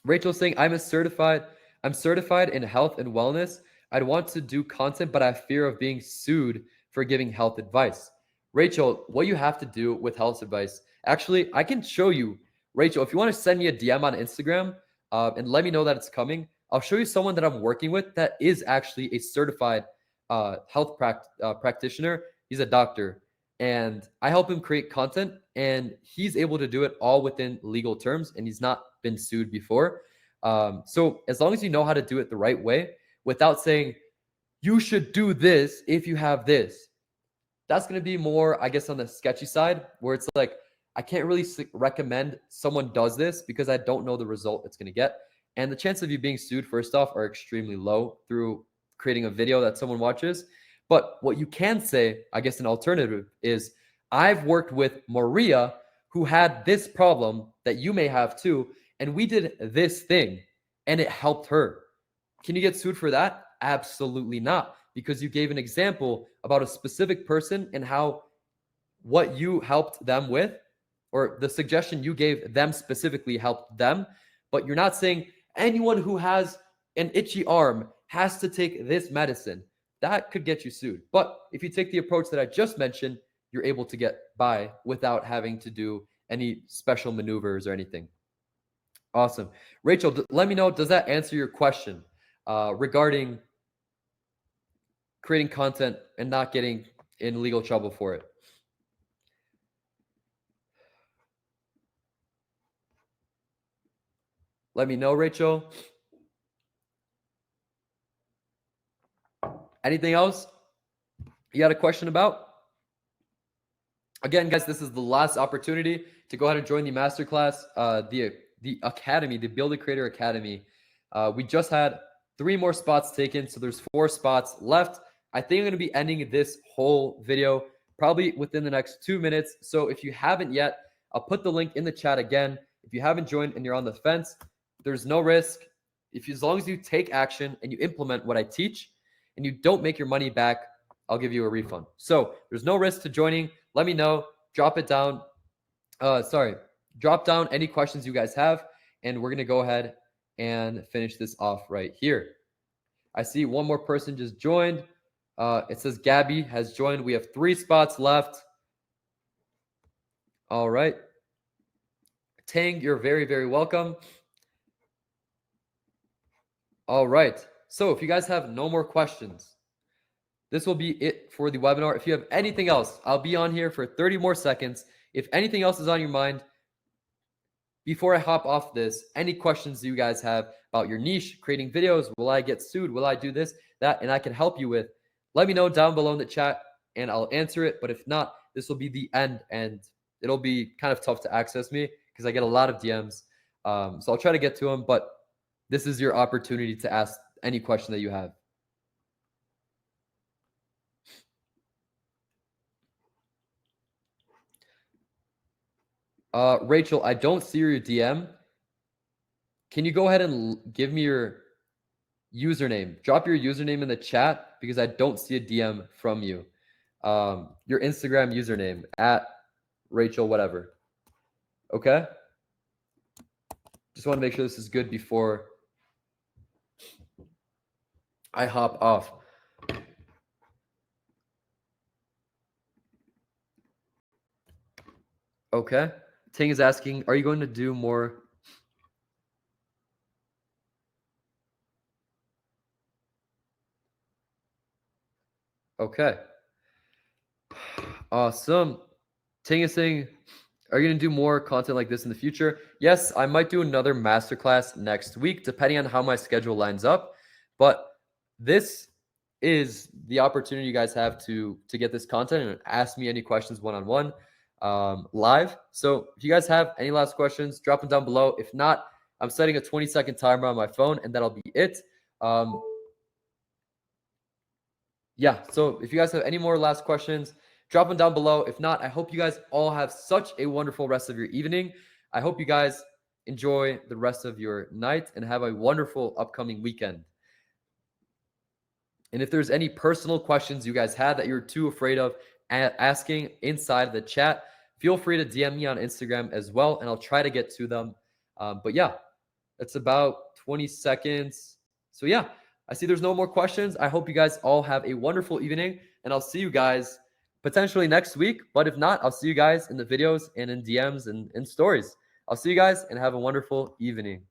Rachel's saying, I'm certified in health and wellness. I'd want to do content, but I have fear of being sued for giving health advice. Rachel, what you have to do with health advice, actually, I can show you, Rachel, if you want to send me a DM on Instagram and let me know that it's coming, I'll show you someone that I'm working with that is actually a certified health practitioner. He's a doctor. And I help him create content, and he's able to do it all within legal terms, and he's not been sued before. So as long as you know how to do it the right way, without saying, you should do this if you have this, that's going to be more, I guess, on the sketchy side, where it's like, I can't really recommend someone does this because I don't know the result it's going to get. And the chance of you being sued, first off, are extremely low through creating a video that someone watches. But what you can say, I guess an alternative is, I've worked with Maria who had this problem that you may have too, and we did this thing and it helped her. Can you get sued for that? Absolutely not, because you gave an example about a specific person and how what you helped them with, or the suggestion you gave them specifically helped them, but you're not saying anyone who has an itchy arm has to take this medicine. That could get you sued. But if you take the approach that I just mentioned, you're able to get by without having to do any special maneuvers or anything. Awesome. Rachel, let me know, does that answer your question regarding creating content and not getting in legal trouble for it? Let me know, Rachel. Anything else you had a question about? Again, guys, this is the last opportunity to go ahead and join the masterclass, the academy, the Build a Creator Academy. We just had 3 more spots taken, so there's 4 spots left. I think I'm going to be ending this whole video probably within the next 2 minutes. So if you haven't yet, I'll put the link in the chat again. If you haven't joined and you're on the fence, there's no risk. As long as you take action and you implement what I teach and you don't make your money back, I'll give you a refund. So there's no risk to joining. Let me know. Drop it down. Drop down any questions you guys have, and we're going to go ahead and finish this off right here. I see one more person just joined. It says Gabby has joined. We have 3 spots left. All right. Tang, you're very, very welcome. All right. So if you guys have no more questions, this will be it for the webinar. If you have anything else, I'll be on here for 30 more seconds. If anything else is on your mind, before I hop off this, any questions you guys have about your niche, creating videos, will I get sued? Will I do this, that, and I can help you with, let me know down below in the chat and I'll answer it. But if not, this will be the end, and it'll be kind of tough to access me because I get a lot of DMs. So I'll try to get to them, but this is your opportunity to ask any question that you have. Rachel, I don't see your DM. Can you go ahead and give me your username? Drop your username in the chat because I don't see a DM from you. Your Instagram username at Rachel, whatever. Okay. Just want to make sure this is good before I hop off. Okay. Ting is asking, are you going to do more? Okay. Awesome. Ting is saying, are you going to do more content like this in the future? Yes, I might do another masterclass next week, depending on how my schedule lines up. But this is the opportunity you guys have to get this content and ask me any questions one-on-one live. So if you guys have any last questions, drop them down below. If not, I'm setting a 20-second timer on my phone, and that'll be it. Yeah, so if you guys have any more last questions, drop them down below. If not, I hope you guys all have such a wonderful rest of your evening. I hope you guys enjoy the rest of your night and have a wonderful upcoming weekend. And if there's any personal questions you guys had that you're too afraid of asking inside the chat, feel free to DM me on Instagram as well, and I'll try to get to them. But yeah, it's about 20 seconds. So yeah, I see there's no more questions. I hope you guys all have a wonderful evening, and I'll see you guys potentially next week. But if not, I'll see you guys in the videos and in DMs and in stories. I'll see you guys and have a wonderful evening.